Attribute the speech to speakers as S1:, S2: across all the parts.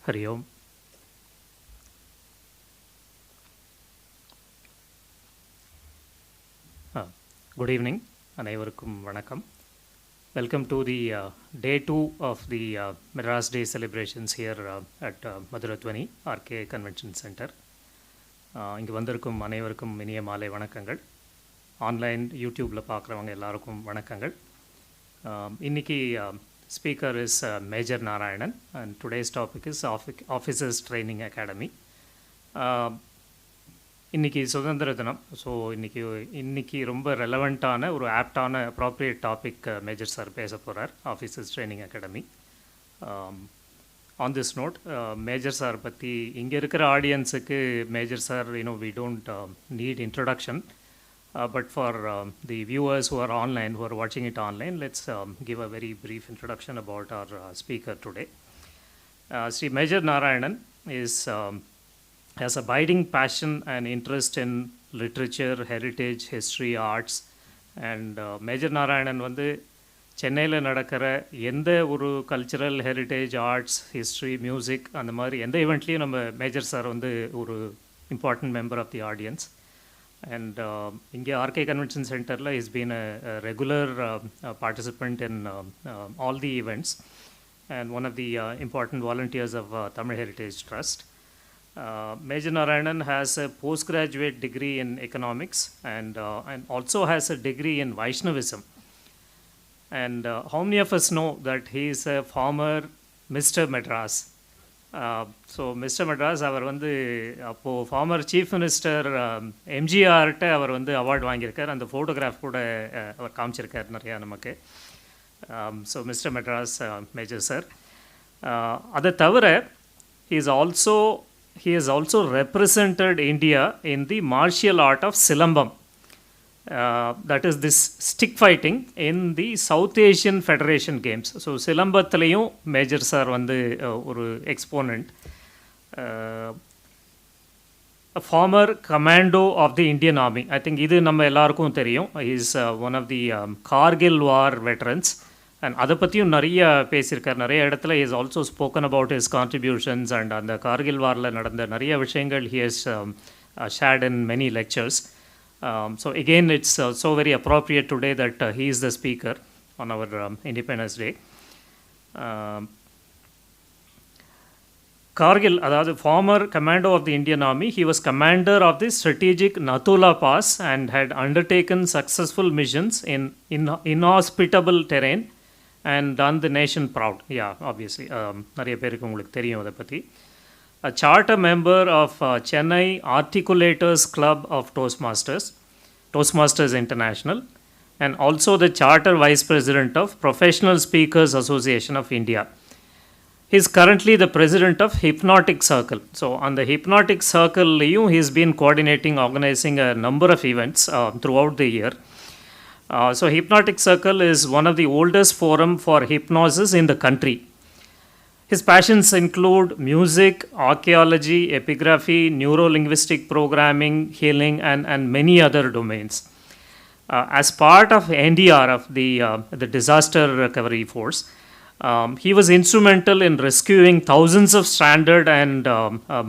S1: Hari Om. Good evening, அனைவருக்கும் வணக்கம். Welcome to the day 2 of the Madras Day celebrations here at Madhuradhwani Araky Convention Center. இங்கே வந்திருக்கும் அனைவருக்கும் இனிய மாலை வணக்கங்கள். ஆன்லைன் யூடியூப்பில் பார்க்குறவங்க எல்லாருக்கும் வணக்கங்கள். இன்னைக்கு speaker is Major Narayanan and today's topic is Officers Training Academy. இன்றைக்கி சுதந்திர தினம். ஸோ இன்றைக்கி ரொம்ப ரெலவெண்ட்டான ஒரு ஆப்டான அப்ராப்ரியேட் டாபிக் மேஜர் சார் பேச போகிறார், officers training academy. On this note, major sir பற்றி இங்கே இருக்கிற ஆடியன்ஸுக்கு major sir we don't need introduction, but for the viewers who are online, who are watching it online, let's give a very brief introduction about our speaker today. Sri Major Narayanan has abiding passion and interest in literature, heritage, history, arts, and Major Narayanan வந்து சென்னையில் நடக்கிற எந்த ஒரு cultural, heritage, arts, history, music அந்த மாதிரி எந்த ஈவெண்ட்லேயும் நம்ம மேஜர் சார் வந்து ஒரு important member of the audience. And இங்கே ஆர்கே கன்வென்ஷன் சென்டரில் is been a regular participant in all the events and one of the important volunteers of Tamil Heritage Trust. Major Narayanan has a postgraduate degree in economics and also has a degree in Vaishnavism. And how many of us know that he is a former Mr. Madras? So Mr. Madras, அவர் வந்து அப்போது farmer chief minister எம்ஜிஆர்கிட்ட அவர் வந்து award வாங்கியிருக்கார். அந்த photograph கூட அவர் காமிச்சிருக்கார் நிறையா நமக்கு. So mister Madras major sir. அதை தவிர he has also represented India in the martial art of Silambam. That is this stick fighting in the South Asian Federation Games. So Silambathalayum Major Sir வந்து ஒரு exponent. A former commando of the Indian Army. I think இது நம்ம எல்லாருக்கும் தெரியும். He is one of the Kargil War veterans. And அதை பற்றியும் நிறைய பேசியிருக்கார் நிறைய இடத்துல. Is also spoken about his contributions and அந்த கார்கில் வாரில் நடந்த நிறைய விஷயங்கள் he has shared in many lectures. So again it's so very appropriate today that he is the speaker on our independence day. Kargil, அதாவது former commando of the Indian army, he was commander of the strategic Nathula pass and had undertaken successful missions in inhospitable terrain and done the nation proud. Yeah, obviously. நிறைய பேருக்கு உங்களுக்கு தெரியும் அதை பற்றி. A charter member of Chennai Articulators Club of Toastmasters International, and also the charter vice president of Professional Speakers Association of India. He is currently the president of Hypnotic Circle. So on the Hypnotic Circle, he has been coordinating, organizing a number of events throughout the year. So Hypnotic Circle is one of the oldest forum for hypnosis in the country. His passions include music, archaeology, epigraphy, neuro-linguistic programming, healing, and many other domains. As part of NDRF, the Disaster Recovery Force, he was instrumental in rescuing thousands of stranded and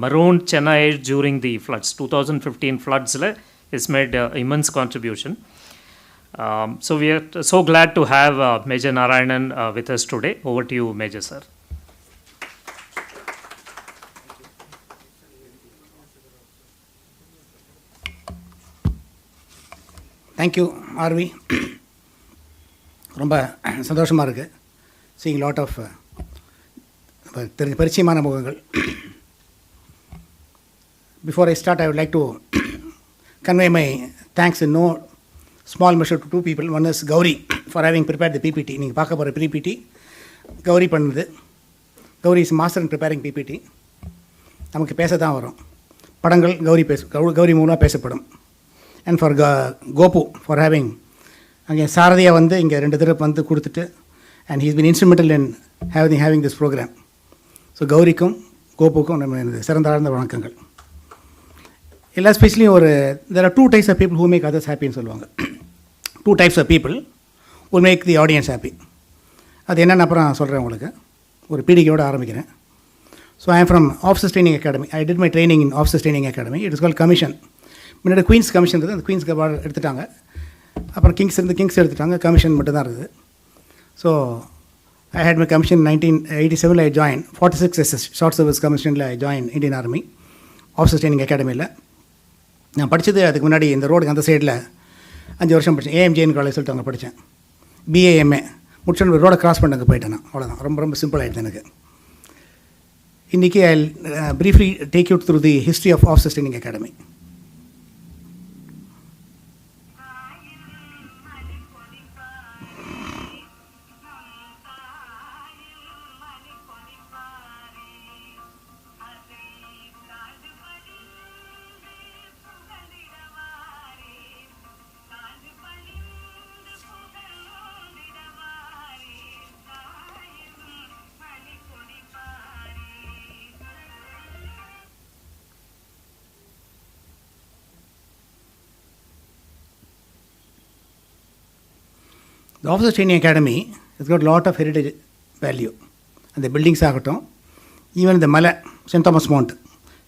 S1: marooned Chennai during the floods. 2015 floods has made immense contribution. So we are so glad to have Major Narayanan with us today. Over to you, Major Sir.
S2: Thank you, RV. ரொம்ப சந்தோஷமாக இருக்குது seeing lot of பரிச்சயமான முகங்கள். Before I start, I would like to convey my thanks in no small measure to two people. One is Gauri for having prepared the PPT. நீங்கள் பார்க்க போகிற PPT Gowri பண்ணுது. Gowri is master in preparing PPT. நமக்கு பேச தான் வரும். படங்கள் கௌரி மூலமாக பேசப்படும். And for Gopu for having அங்கே சாரதியாக வந்து இங்கே 2 தடவை வந்து கொடுத்துட்டு and he's been instrumental in having this program. So கௌரிக்கும் கோபுக்கும் நம்ம எனது சிறந்தாழ்ந்த வணக்கங்கள். எல்லா ஸ்பெஷலியும் there are 2 types of people who make others happy ன்னு சொல்லுவாங்க. 2 types of people will make the audience happy. அது என்னென்னு அப்புறம் சொல்கிறேன் உங்களுக்கு. ஒரு பீடிகையோடு ஆரம்பிக்கிறேன். So I am from officers training academy. I did my training in officers training academy. It is call commission. முன்னாடி குயின்ஸ் கமிஷன் இருக்குது, அந்த குயின்ஸ் அவார்டு எடுத்துட்டாங்க. அப்புறம் கிங்ஸ் எடுத்துட்டாங்க, கமிஷன் மட்டும் தான் இருக்குது. So I had my commission 1987 I joined 46 SS short service கமிஷனில் I join Indian army officers training அகாடமியில். நான் படித்தது அதுக்கு முன்னாடி இந்த ரோடுக்கு அந்த சைடில் 5 வருஷம் படித்தேன். ஏஎம்ஜேஎன் காலேஜ் சொல்லிட்டு அங்கே படித்தேன். BAMA முடிச்சு ரோடை கிராஸ் பண்ண அங்கே போயிட்டேன் நான். அவ்வளோதான், ரொம்ப ரொம்ப சிம்பிள் ஆகிடுது எனக்கு. இன்றைக்கி ஐ briefly take you through the history of Officers Training Academy. The Officers Training Academy has got a lot of heritage value. And the buildings ஆகட்டும், even the மலை St. Thomas Mount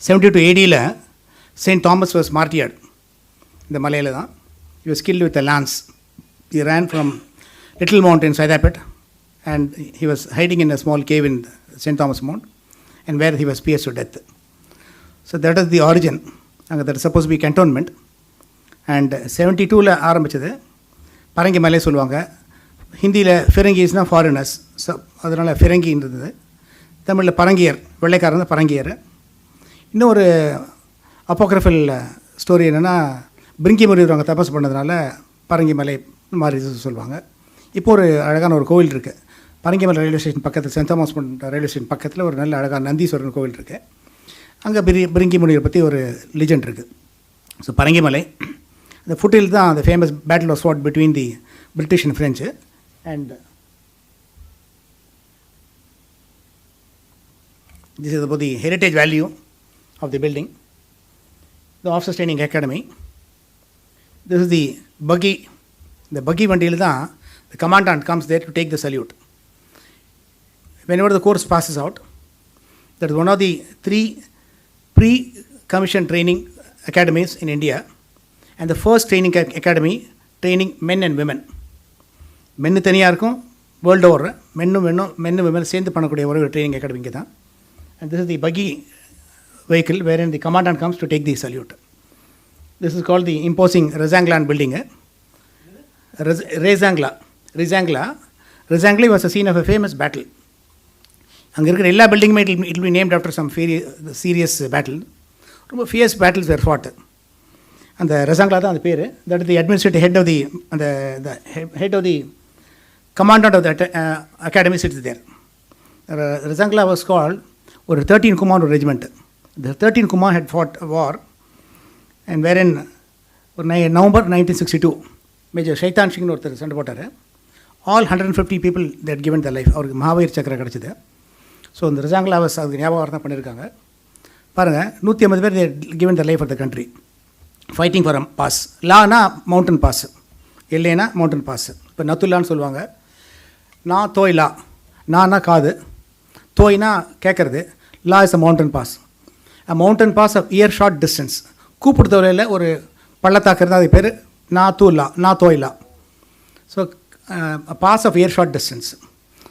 S2: 72 AD St. Thomas was martyred. இந்த மலையில் தான் he was killed with a lance. He ran from Little Mount in Saidapet and he was hiding in a small cave in St. Thomas Mount and where he was pierced to death. So that is the origin. அங்கே that is supposed to be cantonment. And 72 ஆரம்பித்தது. பரங்கி மலை சொல்லுவாங்க. ஹிந்தியில் ஃபிரங்கிஸ்னால் foreigners. So அதனால் ஃபிரங்கின்னு இருந்தது. தமிழில் பரங்கியர், வெள்ளைக்காரன் பரங்கியர். இன்னொரு அப்போக்ரஃபல் ஸ்டோரி என்னென்னா, பிரிங்கி முனிவர் அவங்க தபஸ் பண்ணதுனால பரங்கி மலை மாதிரி சொல்லுவாங்க. இப்போ ஒரு அழகான ஒரு கோவில் இருக்குது பரங்கிமலை ரயில்வே ஸ்டேஷன் பக்கத்தில், சென்ட் தாமஸ் ரயில்வே ஸ்டேஷன் பக்கத்தில் ஒரு நல்ல அழகான நந்தீஸ்வரன் கோவில் இருக்குது. அங்கே பிரிங்கி முனிவர் பற்றி ஒரு லிஜெண்ட் இருக்குது. ஸோ பரங்கிமலை the foothills தான் the famous battle was fought between the British and French. And this is about the heritage value of the building. The Officers Training Academy. This is the buggy. The buggy வண்டியில் தான் the commandant comes there to take the salute. Whenever the course passes out, that is one of the 3 pre-commissioned training academies in India. And the first training academy training men and women. மென்னு தனியாக இருக்கும், world over மென்னு women சேர்ந்து பண்ணக்கூடிய ஒரு training academy இங்கே தான். And this is the buggy vehicle where in the commandant comes to take the salute. This is called the imposing Rezangla building. Rezangla was a scene of a famous battle. அங்கே இருக்கிற எல்லா பில்டிங்குமே it be named after some serious battle. ரொம்ப fierce battles வேர் ஃபாட். அந்த ரெசாங்லா தான் அந்த பேர். That is the administrative head of the அந்த head of the commandant of the academy sits there. Rezangla was called or 13 Kumar regiment. The 13 Kumar had fought a war, and wherein November 1962 Major Shaitan Singh ஒருத்தர் சண்டை போட்டார். All 150 people that had given their life. அவருக்கு மகாவீர் சக்கரை கிடச்சிது. So இந்த ரெசாங்லா was அதுக்கு ஞாபகம் தான் பண்ணியிருக்காங்க. பாருங்கள், 150 பேர் they had given their life for the country fighting for a pass. லானா மவுண்டன் பாஸ், இல்லைன்னா மவுண்டன் பாஸ். இப்போ நத்துல்லான்னு சொல்லுவாங்க. நான் தோய்லா, நானா காது, தோய்னா கேட்குறது, La is a mountain pass. A mountain pass of ear short distance. கூப்பிட்டு தோலையில் ஒரு பள்ளத்தாக்கு இருந்தால் அது பேர் நான் தூல்லா, நான் தோய்லா. So pass of ear short distance.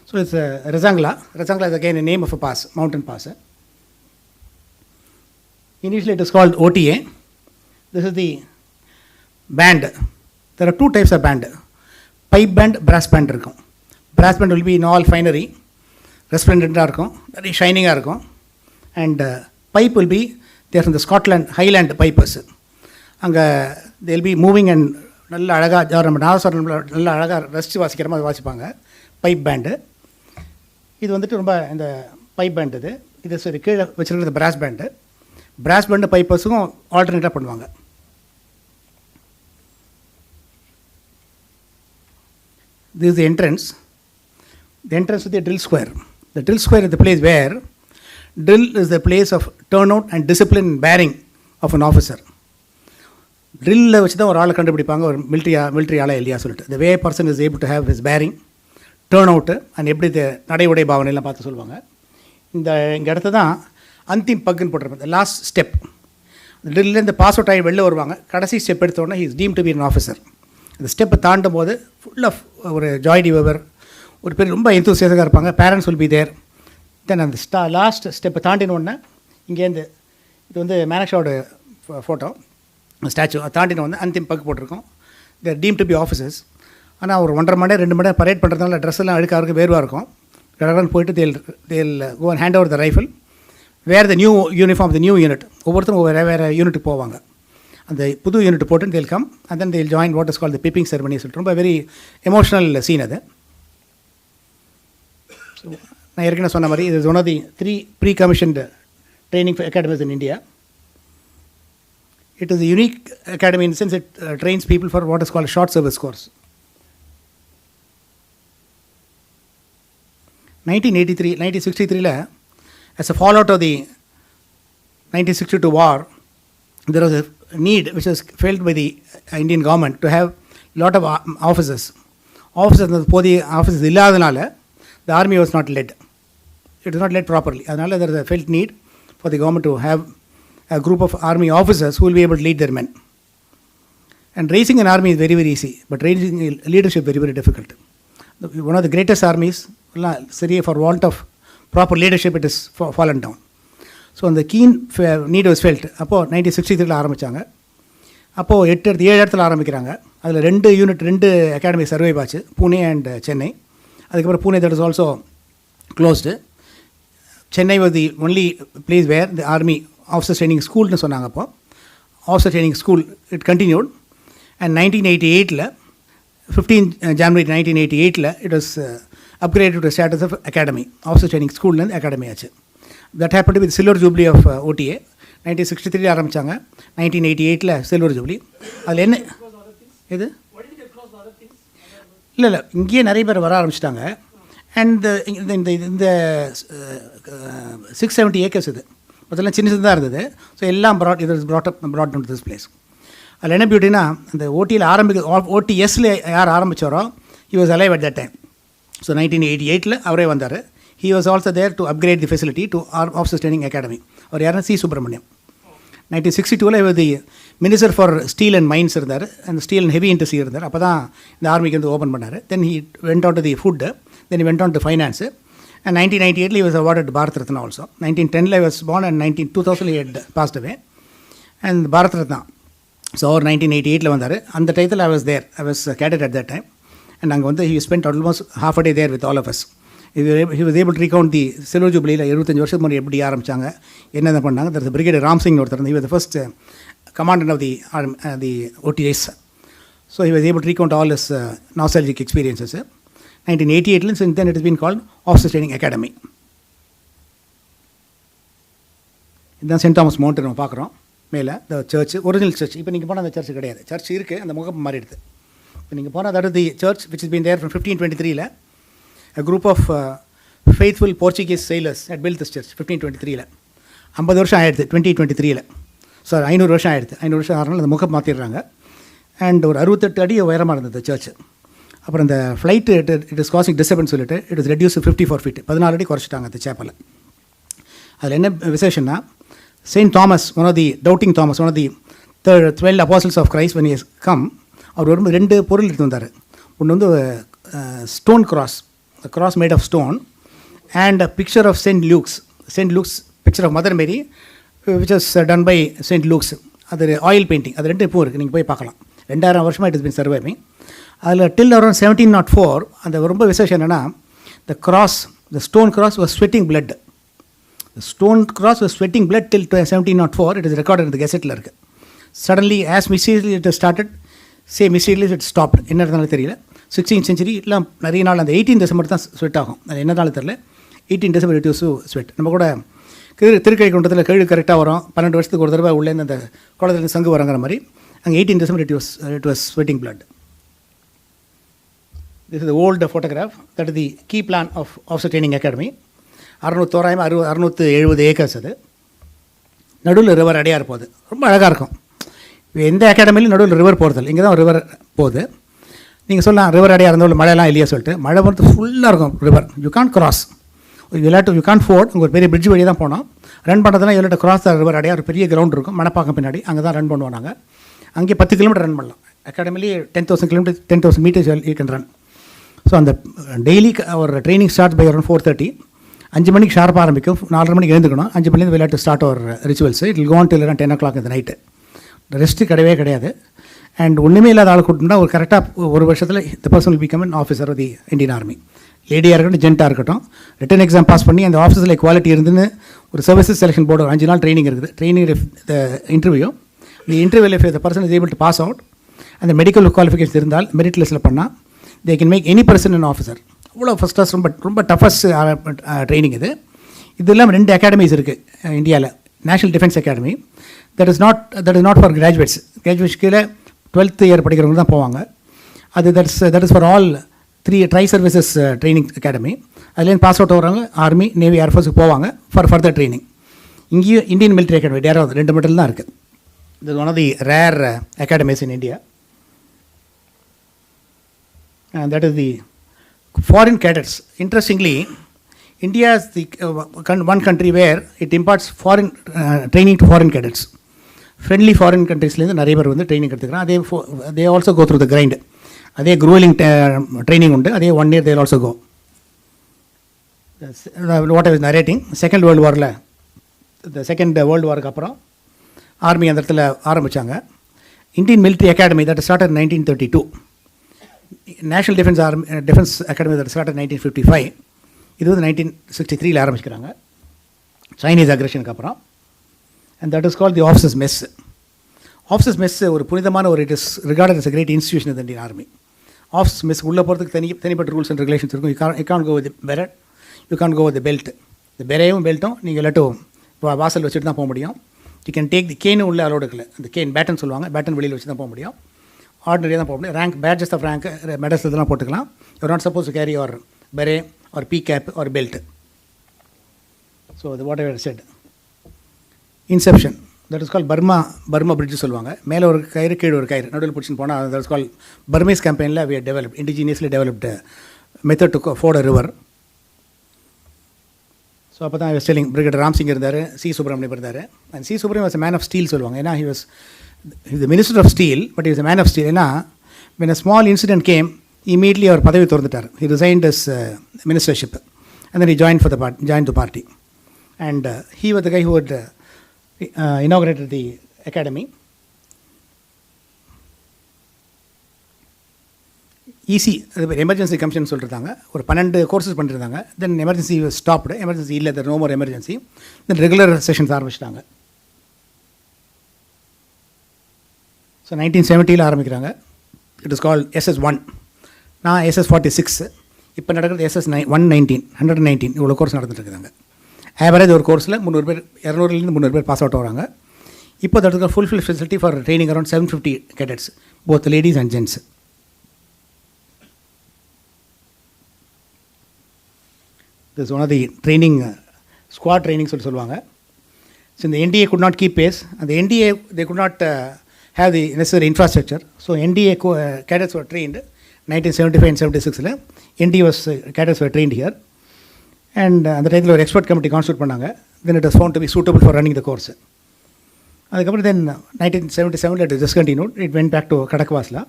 S2: So it's Rezangla. Rezangla is again a name of a pass, mountain pass. Initially it is called OTA. This is the band. There are 2 types of band. Pipe band, brass band இருக்கும். Brass band will be in all finery, resplendent-ஆக இருக்கும், very ஷைனிங்காக இருக்கும். And pipe will be there from the Scotland Highland pipers. அங்கே they will be moving and நல்ல அழகாக நம்ம நாதஸ்வரம் நல்ல அழகாக ரசித்து வாசிக்கிற மாதிரி வாசிப்பாங்க. பைப் பேண்டு இது வந்துட்டு ரொம்ப இந்த பைப் பேண்ட் இது சரி கீழே வச்சுருக்கிறது பிராஸ் பேண்டு. பிராஸ் பேண்டு பைப்பர்ஸுக்கும் ஆல்டர்னேட்டாக பண்ணுவாங்க. This is the entrance. The entrance is the drill square. The drill square is the place where drill is the place of turnout and discipline and bearing of an officer. Drill வச்சு தான் ஒரு ஆளை கண்டுபிடிப்பாங்க, ஒரு military ஆளா இல்லையா சொல்லிட்டு. The way a person is able to have his bearing, turnout and எப்படி நடை உடை பாவனைலாம் பார்த்து சொல்லுவாங்க. இந்த இடத்த தான் அந்திம் பக்குன்னு போட்டிருப்பேன், the last step. ட்ரில்லேருந்து பாஸ் அவுட் ஆகி வெளில வருவாங்க, கடைசி ஸ்டெப் எடுத்தோடனே he is deemed to be an officer. அந்த ஸ்டெப்பை தாண்டும் போது ஃபுல் ஆஃப் ஒரு ஜாய் டிவைவர், ஒரு பேர் ரொம்ப எந்தூசியஸாக இருப்பாங்க, parents will be there. Then அந்த லாஸ்ட் ஸ்டெப்பை தாண்டினோடனே இங்கேருந்து இது வந்து மேனக்ஷாவோட ஃபோட்டோ ஸ்டாச்சு தாண்டினோடனே அந்திம் பக் போட்டிருக்கோம். They're deemed to be officers. ஆனால் ஒரு 1.5 மணி நேரம் 2 மணி நேரம் பரேட் பண்ணுறதுனால ட்ரெஸ் எல்லாம் அழுக்காக வேர்வாக இருக்கும். கடகடன்னு போயிட்டு they'll go and hand over the rifle, wear the new uniform, the new unit. ஒவ்வொருத்தரும் வேறு யூனிட்டுக்கு போவாங்க. அந்த புது யூனிட் போட்டு தேல் come and then they'll join what is call the pipping ceremony சொல்லிட்டு ரொம்ப வெரி எமோஷனல் சீன் அது. ஸோ நான் ஏற்கனவே சொன்ன மாதிரி இது is one of the 3 pre-commissioned training academies in India. It is a unique academy in the sense it trains people for what is called a short service course. 1963 as a fallout of the 1962 war, there was a need which was felt by the Indian government to have lot of officers. Officers illadanaல the army was not led. It was not led properly. Adanaல there is a felt need for the government to have a group of army officers who will be able to lead their men. And raising an army is very, very easy, but raising leadership very, very difficult. One of the greatest armies, for want of proper leadership, it is fallen down. So the keen need was felt. அப்போது 1963 ஆரம்பித்தாங்க. அப்போது 7 இடத்துல ஆரம்பிக்கிறாங்க. அதில் 2 unit 2 academy survey ஆச்சு, Pune and Chennai. அதுக்கப்புறம் Pune that is also closed. Chennai was the only place where the army officer training ஸ்கூல்னு சொன்னாங்க. அப்போ officer training school it continued. And 1988 15 January 1988 it was upgraded to status of academy. Officer training ஸ்கூல்லேருந்து academy ஆச்சு. That happen to with silver jubilee of OTA. 1963 ஆரம்பித்தாங்க, 1988 silver jubilee. அதில் என்ன இது இல்லை இங்கேயே நிறைய பேர் வர ஆரம்பிச்சிட்டாங்க. அண்ட் இந்த 670 acres இது அதெல்லாம் சின்ன சின்னதாக இருந்தது. ஸோ எல்லாம் brought down to this place. அதில் என்ன பியூட்டினா, அந்த ஓடியில் OTSல யார் ஆரம்பித்தாரோ he was alive at that time. So 1988 அவரே வந்தார். he was also there to upgrade the facility to officer training academy. அவர் யாருன்னா C. Subramaniam. 1962 he was the minister for steel and mines இருந்தார், and steel and heavy industry இருந்தார். அப்போ தான் இந்த ஆர்மிக்கு வந்து open பண்ணார். தென் he went on to the food, then he went on to finance. And 1998 he was awarded Bharat Ratna also. 1910 he was born, and 2000 he had passed away. And Bharat Ratna. So 1988 வந்தார். அந்த டைத்தில் I was there. I was a cadet at that time. And அங்கே வந்து he spent almost half a day there with all of us. He was able to recount the silver jubilee 75 வருஷத்துக்கு முன்னாடி எப்படி ஆரம்பித்தாங்க, என்னென்ன பண்ணாங்க. there is a brigadier Ram Singh ஒருத்தர். he was the first commandant of the OTS. So he was able to recount all his nostalgic experiences. 1988 since then it has been called Officer Training Academy. இதுதான் சென்ட் தாமஸ் மவுண்ட் நம்ம பார்க்குறோம் மேலே. The church, original church. இப்போ நீங்கள் போனால் அந்த search கிடையாது, search இருக்குது, அந்த முகம் மாறிடுது. இப்போ நீங்கள் போனால் that is the search which has been there from 1523. A group of faithful Portuguese sailors had built this church 1523. 50 வருஷம் ஆயிடுது 2023. சார் 500 வருஷம் ஆயிடுது. 500 வருஷம் ஆகிறனால அந்த முகம் மாற்றிடுறாங்க. அண்ட் ஒரு 68 அடி உயரமாக இருந்தது சர்ச். அப்புறம் இந்த flight it is causing disturbance சொல்லிட்டு இட் இஸ் ரெடியூஸ் 54 feet, 14 அடி குறைச்சிட்டாங்க அந்த சேப்பலில். அதில் என்ன விசேஷம்னா, Saint Thomas, one of the doubting Thomas, one of the 12 apostles of Christ when he has come, அவர் வரும்போது 2 பொருள் எடுத்து வந்தார். ஒன்று வந்து stone cross, cross made of stone, and a picture of St. Luke's picture of Mother Mary, which was done by St. Luke's. அது oil painting. அது 2 இப்போ இருக்குது, நீங்கள் போய் பார்க்கலாம். 2000 வருஷமாக இட் இஸ் பின் சர்வைவிங். அதில் till around 1704 அந்த ரொம்ப விசேஷம் என்னென்னா, the stone cross was sweating blood. The stone cross was sweating blood till 1704. It is recorded in the Gazetteல இருக்குது. Suddenly as mysteriously it started, mysteriously it stopped. என்ன இருந்தாலும் தெரியல. 16th century எல்லாம் நிறைய நாள் அந்த 18 December தான் ஸ்வெட் ஆகும். அது என்னதாலும் தெரியல. 18 December it was ஸ்வெட். நம்ம கூட திருக்கை குண்டத்தில் கேள்வி கரெக்டாக வரும். 12 வருஷத்துக்கு ஒரு தடவை உள்ளே அந்த குளத்துலேருந்து சங்கு வரங்கிற மாதிரி அங்கே 18 December it was sweating blood. This is the old photograph. That is the key plan of Officer Training Academy. 670 acres அது. நடுவில் ரிவர் அடையார் போகுது. ரொம்ப அழகாக இருக்கும். எந்த அகாடமிலையும் நடுவில் ரிவர் போகிறதில்ல, இங்கே தான் ரிவர் போகுது. நீங்கள் சொல்லலாம் ரிவர் அடையாக இருந்தவங்க மழையெல்லாம் இல்லையா சொல்லிட்டு. மழை வந்து ஃபுல்லாக இருக்கும் river. You can't cross, you can't ford. உங்கள் ஒரு பெரிய பிரிட்ஜ் வழியாக தான் போனோம். ரன் பண்ணுறதுனா எவ்வளோ கிராஸ் ரிவர் அடையா ஒரு பெரிய கிரவுண்ட் இருக்கும் மணப்பாக்கம் பின்னாடி, அங்கே தான் ரன் பண்ணுவோம் நாங்கள். அங்கே 10 கிலோமீட்டர் ரன் பண்ணலாம். அகாடமிலேயே 10,000 kilometre 10,000 metres you can run. So அந்த டெய்லி ஒரு ட்ரைனிங் ஸ்டார்ட் பை அரௌண்ட் 4:30. 5 மணிக்கு ஷார்ப்பாக ஆரம்பிக்கும், 4:30 மணிக்கு எழுந்துக்கணும். 5 மணிலேருந்து விளையாட்டு ஸ்டார்ட் ஒரு rituals. It will go on till around 10 o'clock இந்த நைட்டு. ரெஸ்ட்டு கிடையவே கிடையாது. அண்ட் ஒன்றுமே இல்லாத ஆள் கூட்டினா ஒரு கரெக்டாக ஒரு வருஷத்தில் the person will become an officer of the Indian army. லேடியாக இருக்கட்டும் ஜென்ட்டாக இருக்கட்டும், ரிட்டன் எக்ஸாம் பாஸ் பண்ணி அந்த ஆஃபீஸில் குவாலிட்டி இருந்துன்னு ஒரு சர்வீசஸ் செலெக்ஷன் போர்டு 5 நாள் ட்ரைனிங் இருக்குது. Training the interview, the interview if the person is able to pass out, அந்த மெடிக்கல் குவாலிஃபிகேஷன் இருந்தால் மெரிட் லிஸ்ட்டில் பண்ணால் they can make any person an officer. அவ்வளோ ஃபஸ்ட் கிளாஸ், ரொம்ப டஃபஸ்ட் ட்ரைனிங் இது. இது இல்லாமல் 2 அகாடமிஸ் இருக்குது இந்தியாவில். National defence academy, that is not for graduates. Graduates கீழே 12th இயர் படிக்கிறவங்க தான் போவாங்க. அது that is for all 3 tri services training academy. அதுலேருந்து பாஸ் அவுட் ஆகிறவங்க ஆர்மி, நேவி, ஏர்ஃபோர்ஸுக்கு போவாங்க ஃபார் ஃபர்தர் ட்ரைனிங். இங்கேயும் இந்தியன் மிலிட்ரி அகாடமி டேராவது 2 மட்டும் தான் இருக்குது. இது one of the rare academies in India. And that is the foreign cadets. Interestingly, India is the one country where it imparts foreign training to foreign cadets. Friendly foreign countries-லேருந்து நிறைய பேர் வந்து training எடுத்துக்கிறாங்க. they also go through the grind. அதே grueling training உண்டு. அதே 1 year they will also go. What I was narrating, Second World War-ல, the Second World War-க்கு அப்புறம் army அந்த இடத்துல ஆரம்பித்தாங்க. Indian military academy that started in 1932. National defence academy that started in 1955. இது வந்து 1963 ஆரம்பிக்கிறாங்க, சைனீஸ் அக்ரெஷனுக்கு அப்புறம். And that is called the officers mess. Officers mess ஒரு புனிதமான ஒரு it is regarded as a great institution in the Indian Army. Office mess உள்ளே போகிறதுக்கு தனிப்பட்ட ரூல்ஸ் அண்ட் ரெகுலேஷன்ஸ் இருக்கும். You can go with beret, you can go with belt. இந்த பெரையும் பெல்ட்டும் நீங்கள் எல்லாட்டும் வாசல் வச்சுட்டு தான் போக முடியும். யூ கேன் டேக் தி கேனும் உள்ள அலோடு இல்லை. அந்த கேன் பேட்டன் சொல்லுவாங்க, பேட்டன் வெளியில் வச்சு தான் போக முடியும். ஆர்டினரியாக தான் போக முடியும். Rank, badges of rank, medals இதெல்லாம் போட்டுக்கலாம். You are not supposed to carry or beret or P cap or belt. So அது whatever said. Inception, that is call Burma bridge சொல்லுவாங்க. மேலே ஒரு கயிறு, கீழே ஒரு கயிறு, நடுவில் பிடிச்சின்னு போனால் தட் இஸ் கால் பர்மீஸ் கேம்பெயினில் we developed, indigenously developed method to ford a river. So அப்போ தான் ஸ்டெல்லிங் பிரிகேடர் ராம்சிங் இருந்தார், சி சுப்ரமணியம் இருந்தார். And C Subramaniam was a man of steel சொல்லுவாங்க. ஏன்னா he was the minister of steel, but he was a man of steel. ஏன்னா when a small incident came, immediately அவர் பதவி திறந்துட்டார். He resigned his ministership and then he joined the party. And he was the guy who had inaugurated the academy. Easy emergency commission சொல்லியிருந்தாங்க. ஒரு 12 courses பண்ணியிருந்தாங்க. தென் emergency stopped. Emergency இல்லை, no more emergency. தென் regular sessions ஆரம்பிச்சிட்டாங்க. So 1970 ஆரம்பிக்கிறாங்க. It is called SS1. நான் SS46. இப்போ நடக்கிறது SS119, 119. இவ்வளோ கோர்ஸ் நடந்துட்டு இருக்குதாங்க. ஆவரேஜ் ஒரு கோர்ஸில் 300 பேர், 200லேருந்து 300 பேர் பாஸ் அவுட் ஆகிறாங்க. இப்போ that is fulfil facility for training around 750 cadets, both ladies and gents. This is one of the training, squad training சொல்லுவாங்க. So the NDA could not keep pace, and the NDA they could not have the necessary infrastructure. So NDA cadets were trained 1975 and 76. NDA cadets were trained here, and அந்த டைத்தில் ஒரு expert committee constitute பண்ணாங்க. Then it was found to be suitable for running the course. அதுக்கப்புறம் then 1977 it was discontinued. It went back to Kadakwasla.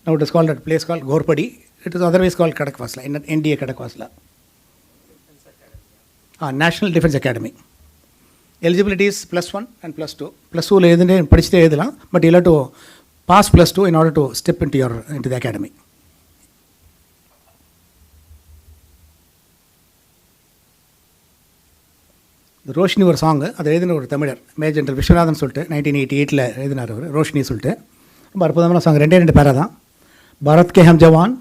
S2: Now it is called a place called Gorpadi. It is otherwise called Kadakwasla, in NDA Kadakwasla. National Defense Academy. Eligibility is +1 and +2. +2ல எதுன்னு படிச்சுட்டே எழுதலாம். But you have to pass +2 in order to step into the academy. இந்த ரோஷினி ஒரு song, அதை எழுதின ஒரு தமிழர் major general Viswanathan சொல்லிட்டு 1988 எழுதினார் அவர். ரோஷினி சொல்லிட்டு ரொம்ப அற்புதமான சாங். 2 பேரா தான். பாரத் கே ஹம் ஜவான்,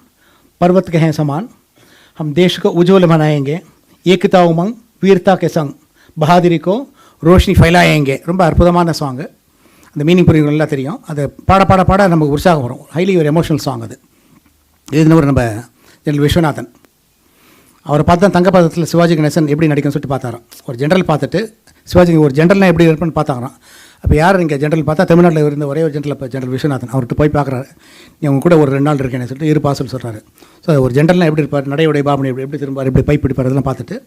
S2: பர்வத் கே ஹே சமான், ஹம் தேஷ் கோ உஜ்வல் பனாயேங்கே, ஏக்தா உமங் வீர்தா கே சங், பஹாதிரி கோ ரோஷினி ஃபைலாயேங்கே. ரொம்ப அற்புதமான சாங்கு. அந்த மீனிங் புரியும் நல்லா தெரியும். அது பாட நமக்கு உற்சாகம் வரும். ஹைலி ஒரு எமோஷனல் சாங் அது. எழுதினவர் நம்ம ஜெனரல் விஸ்வநாதன். அவரை பார்த்து தான் தங்கப்பதத்தில் சிவாஜி கணேசன் எப்படி நடிக்கணும்னு சொல்லிட்டு பார்த்தாராம். ஒரு ஜென்ரல் பார்த்துட்டு சிவாஜி ஒரு ஜென்ரல்னால் எப்படி இருப்பேன்னு பார்த்தாங்கறாம். அப்போ யார் இங்கே ஜென்ரல் பார்த்தா தமிழ்நாட்டில் இருந்த ஒரே ஒரு ஜென்ரல், இப்போ ஜென்ரல் விஸ்வநாதன். அவர்கிட்ட போய் பார்க்குறாரு. நீ அவங்க கூட ஒரு 2 நாள் இருக்கேன்னு சொல்லிட்டு இருப்பாசல் சொல்கிறாரு. ஸோ ஒரு ஜென்ரல்னால் எப்படி இருப்பார், நடையுடைய பாபனை எப்படி திரும்பார், எப்படி பைப் பிடிப்பார், இதெல்லாம் பார்த்துட்டு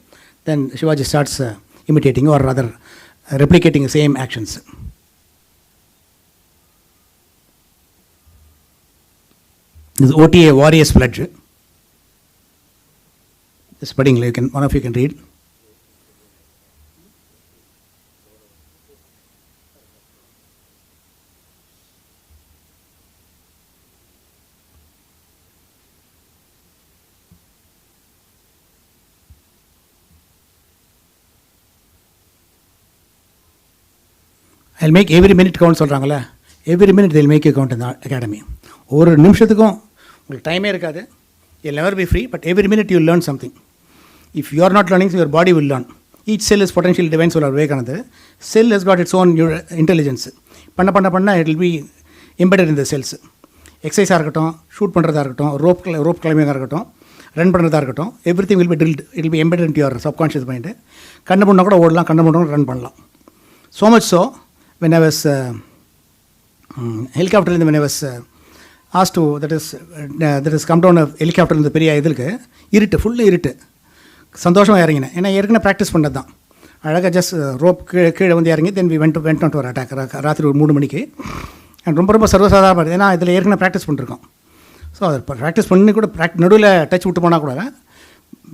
S2: then Shivaji starts imitating or rather replicating the same actions. This is OTA Warriors Pledge. This spreading, one of you can read. I'll make every minute count சொல்கிறாங்களே, every minute they'll make you count in the academy. ஒரு நிமிஷத்துக்கும் உங்களுக்கு டைமே இருக்காது. You'll never be free, but every minute you'll learn something. If you are not learning, your body will learn. Each cell is potential divine solar Vivekananda. Cell has got its own intelligence. பண்ண it will be embedded in the cells. எக்ஸசைஸாக இருக்கட்டும், shoot பண்ணுறதா இருக்கட்டும், rope கிளைம்பிங்காக இருக்கட்டும், run பண்ணுறதா இருக்கட்டும், every will be drilled. It will be embedded into your subconscious mind. கண்ணு பண்ணால் கூட ஓடலாம், கண்ணு பண்ணால் ரன் பண்ணலாம். So much so, when I was helicopter, when I was asked to, that is come down a helicopter இந்த பெரிய இதுக்கு இருட்டு, ஃபுல்லாக இருட்டு, சந்தோஷமாக இறங்கினேன். ஏன்னா ஏற்கனவே ப்ராக்டிஸ் பண்ணது தான். அழகாக ஜஸ்ட் ரோப் கீழே வந்து இறங்கி then we went on to ஒரு அட்டாக் ராத்திரி ஒரு 3 மணிக்கு. அண்ட் ரொம்ப சர்வசாதாரணமாக இருக்குது. ஏன்னா இதில் ஏற்கனவே ப்ராக்டிஸ் பண்ணிருக்கோம். ஸோ அதை ப்ராக்டிஸ் பண்ணி கூட நடுவில் டச் விட்டு போனால் கூட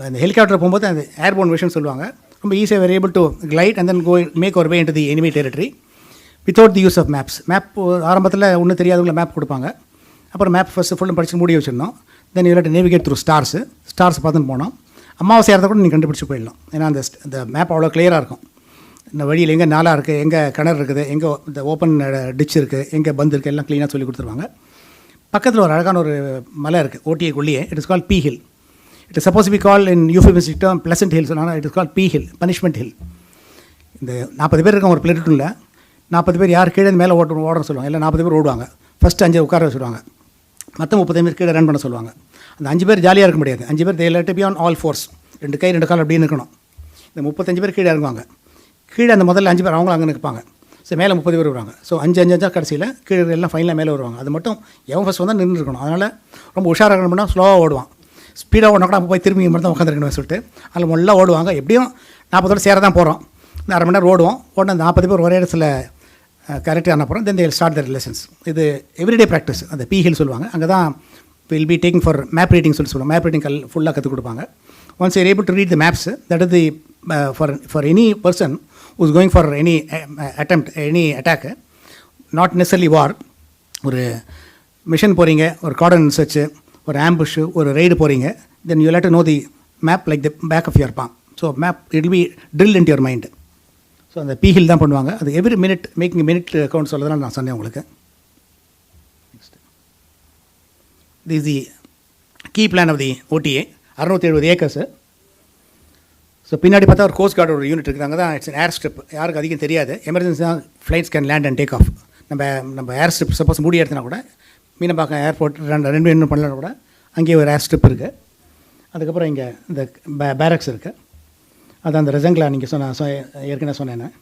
S2: அந்த ஹெலிகாப்டர் போகும்போது அந்த ஏர்போர்ன் விஷன் சொல்லுவாங்க, ரொம்ப ஈஸியாக we're able to glide and then make our way into the enemy territory without the use of maps. Map ஆரம்பத்தில் ஒன்றும் தெரியாதவங்களை மேப் கொடுப்பாங்க. அப்புறம் மேப் ஃபஸ்ட்டு ஃபுல்லும் படித்து மூடி வச்சிருந்தோம். Then you to navigate through stars பார்த்துன்னு போனோம். அமாவாசை இடத்த கூட நீங்கள் கண்டுபிடிச்சி போயிடலாம். ஏன்னா அந்த மேப் அவ்வளோ கிளியராக இருக்கும். இந்த வழியில் எங்கே நாளாக இருக்குது, எங்கே கிணறு இருக்குது, எங்கே இந்த ஓப்பன் டிச் இருக்குது, எங்கே பந்து இருக்குது, எல்லாம் க்ளீனாக சொல்லி கொடுத்துருவாங்க. பக்கத்தில் ஒரு அழகான ஒரு மலை இருக்குது ஓட்டியக்குள்ளேயே. It is call P hill. It is suppose be call in euphemistic term pleasant hill. சொன்னால் it is call P hill, punishment hill. இந்த 40 பேர் இருக்காங்க ஒரு பிளேட்டூனில். 40 பேர் யார் கீழே மேலே ஓடணும்னு சொல்லுவாங்க. இல்லை 40 பேர் ஓடுவாங்க. ஃபஸ்ட்டு 5 உட்கார வச்சுருவாங்க. மற்ற 30 பேர் கீழே ரன் பண்ண சொல்லுவாங்க. அந்த 5 பேர் ஜாலியாக இருக்க முடியாது. 5 பேர் தே let be on all force, 2 கை 2 கால் அப்படின்னு இருக்கணும். இந்த 35 பேர் கீழே இறங்குவாங்க. கீழே அந்த முதல்ல 5 பேர் அவங்களும் அங்கே நிற்பாங்க. ஸோ மேலே 30 பேர் வருவாங்க. ஸோ 5 கடைசியில் கீழே எல்லாம் ஃபைனலாக மேலே வருவாங்க. அது மட்டும் எவன் ஃபஸ்ட் வந்தால் நின்று இருக்கணும். அதனால் ரொம்ப உஷாராக இருக்கணும்னா ஸ்லோவாக ஓடுவான். ஸ்பீடாக ஓடினா கூட அப்போ போய் திரும்பி மட்டும் தான் உட்காந்துருக்கணும்னு சொல்லிட்டு அதில் நல்லா ஓடுவாங்க. எப்படியும் 40 சேர தான் போகிறோம். இந்த அரை மணி நேரம் ஓடுவோம். ஓடின அந்த 40 பேர் ஒரே இடத்துல கரெக்டாக அனுப்புகிறோம். Then they will start the relations. இது எவ்ரிடே ப்ராக்டிஸ். அந்த பி ஹில் சொல்லுவாங்க. அங்கே தான் will be taking for map reading சொல்லுவாங்க. மேப் ரீடிங் ஃபுல்லாக கற்றுக் கொடுப்பாங்க. Once you're able to read the maps, that is the for any person who is going for any attempt, any attack, not necessarily war. ஒரு mission போகிறீங்க, ஒரு cordon research, ஒரு ambush, ஒரு raid போகிறீங்க, then you let to know the map like the back of your palm. So map it will be drill in your mind. So அந்த P hill தான் பண்ணுவாங்க. அது every minute making minute account சொல்லதான் நான் சொன்னேன் உங்களுக்கு. This is the key plan of the OTA. 670 acres. So பின்னாடி பார்த்தா ஒரு கோஸ்ட் கார்டு ஒரு யூனிட் இருக்குது. அங்கே தான் இட்ஸ் ஏர் ஸ்ட்ரிப். யாருக்கு அதிகம் தெரியாது. எமர்ஜென்சி தான் flights can land and take off. நம்ம ஏர் ஸ்ட்ரிப் சப்போஸ் மூடி எடுத்தினா கூட மீனம்பாக்கம் ஏர்போர்ட் ரெண்டு இன்னும் பண்ணலாம் கூட அங்கேயே ஒரு ஏர் ஸ்ட்ரிப் இருக்குது. அதுக்கப்புறம் இங்கே இந்த பேரக்ஸ் இருக்குது. அது அந்த ரெசங்கில் நீங்கள் ஏற்கனவே சொன்னேன்.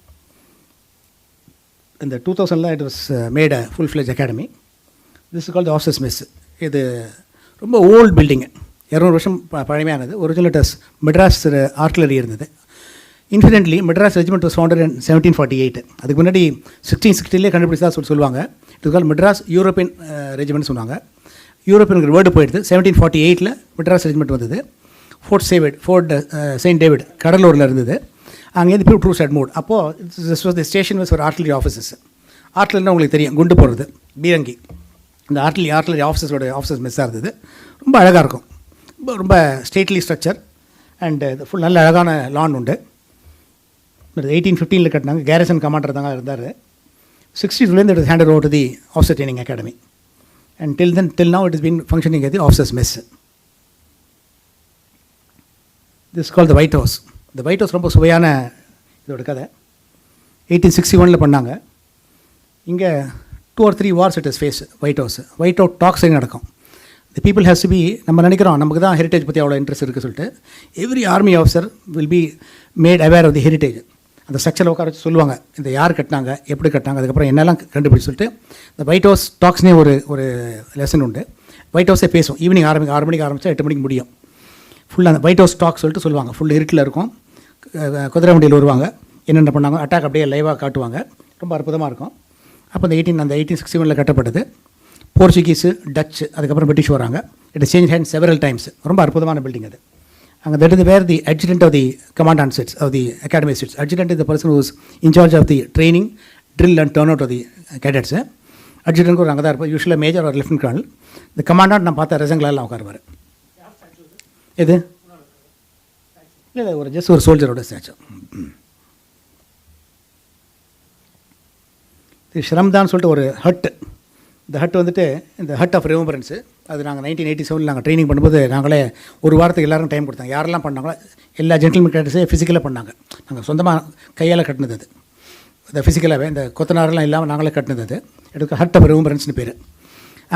S2: இந்த 2000 it was made a full fledge academy. This is called the officers mess. இது ரொம்ப ஓல்டு பில்டிங்கு, 200 வருஷம் பழமையானது. ஒரிஜினல் இட் மெட்ராஸ் ஆர்ட்லரி இருந்தது. Incidentally Madras regiment was founded இன் 1748. அதுக்கு முன்னாடி 1660 கண்டுபிடிச்சதா சொல்லுவாங்க. It is call Madras European regiment சொன்னாங்க. யூரோப்பியன் வேர்டு போயிடுது. 1748 மெட்ராஸ் ரெஜிமெண்ட் வந்தது. ஃபோர்ட் செயின்ட் டேவிட் கடலூரில் இருந்தது. அங்கேருந்து பீப்புள் ட்ரூஸ் அட் மூட். அப்போது this was the station was for artillery officers. ஆர்ட்லரினா உங்களுக்கு தெரியும், குண்டு போடுறது, பீரங்கி. இந்த ஆர்ட்லரி ஆஃபீஸர்ஸ் மெஸ்ஸாக இருந்தது. ரொம்ப அழகாக இருக்கும். ரொம்ப ஸ்டேட்லி ஸ்ட்ரக்சர் அண்ட் ஃபுல் நல்ல அழகான லான் உண்டு. 1815 கட்டினாங்க. கேரசன் கமாண்டர் தாங்க இருந்தார். 62 it is handed over to the officer training academy and till now it is been functioning at the officers mess. This call the white house. இந்த ஒயிட் ஹவுஸ் ரொம்ப சுவையான இதோட கதை. 1861 பண்ணாங்க. இங்கே 2 or 3 wars it is face white house. White house taxing நடக்கும். The people has to be, நம்ம நினைக்கிறோம் நமக்கு தான் ஹெரிட்டேஜ் பற்றி அவ்வளோ இன்ட்ரெஸ்ட் இருக்குது சொல்லிட்டு, every army officer will be made aware of the heritage. அந்த ஸ்ட்ரக்சரில் உட்கார வச்சு சொல்லுவாங்க, இந்த யார் கட்டினாங்க, எப்படி கட்டினாங்க, அதுக்கப்புறம் என்னெல்லாம் கண்டுபிடிச்சு சொல்லிட்டு. இந்த ஒயிட் ஹவுஸ் டாக்ஸ்னே ஒரு லெசன் உண்டு. ஒயிட் ஹவுஸே பேசும். ஈவினிங் 6 மணிக்கு ஆரம்பித்தா 8 மணிக்கு முடியும். ஃபுல்லாக அந்த ஒயிட் ஹவுஸ் டாக் சொல்லிட்டு சொல்லுவாங்க. ஃபுல் இருட்டில் இருக்கும். குதிரை வண்டியில் வருவாங்க. என்னென்ன பண்ணாங்க, அட்டாக் அப்படியே லைவாக காட்டுவாங்க. ரொம்ப அற்புதமாக இருக்கும். அப்போ அந்த 1861 கட்டப்பட்டது. போர்ச்சுகீஸு, டச்சு, அதுக்கப்புறம் பிரிட்டிஷ் வராங்க. It is change hand several times. ரொம்ப அற்புதமான பில்டிங் அது. அங்கே that is where the adjutant of the command sits, of the academy sits. Adjutant is the person whose in charge of the training, drill and turn out of the cadets. Adjutant ஒரு அங்கே தான் இருப்பார், யூஸ்வலாக major ஒரு lieutenant kernel. இந்த கமாண்டாண்ட் நான் பார்த்த ரசங்களால் உட்காருவார். எது இல்லை, ஒரு ஜஸ்ட் ஒரு சோல்ஜரோட ஸ்டாச்சு. இது ஷ்ரம்தான் சொல்லிட்டு ஒரு ஹட். இந்த ஹட் வந்துட்டு இந்த ஹட் ஆஃப் ரிமெம்பரன்ஸு. அது நாங்கள் 1987 நாங்கள் ட்ரைனிங் பண்ணும்போது நாங்களே ஒரு வாரத்துக்கு எல்லோரும் டைம் கொடுத்தாங்க. யாரெல்லாம் பண்ணாங்களோ எல்லா ஜென்டில்மேன் கேடட்ஸே ஃபிசிக்கலாக பண்ணாங்க. நாங்கள் சொந்தமாக கையால் கட்டினது அது. இந்த ஃபிசிக்கலாகவே இந்த கொத்தனாரெலாம் இல்லாமல் நாங்களே கட்டினது அது. எடுக்க ஹட் ஆஃப் ரிமெம்பரன்ஸ்னு பேர்.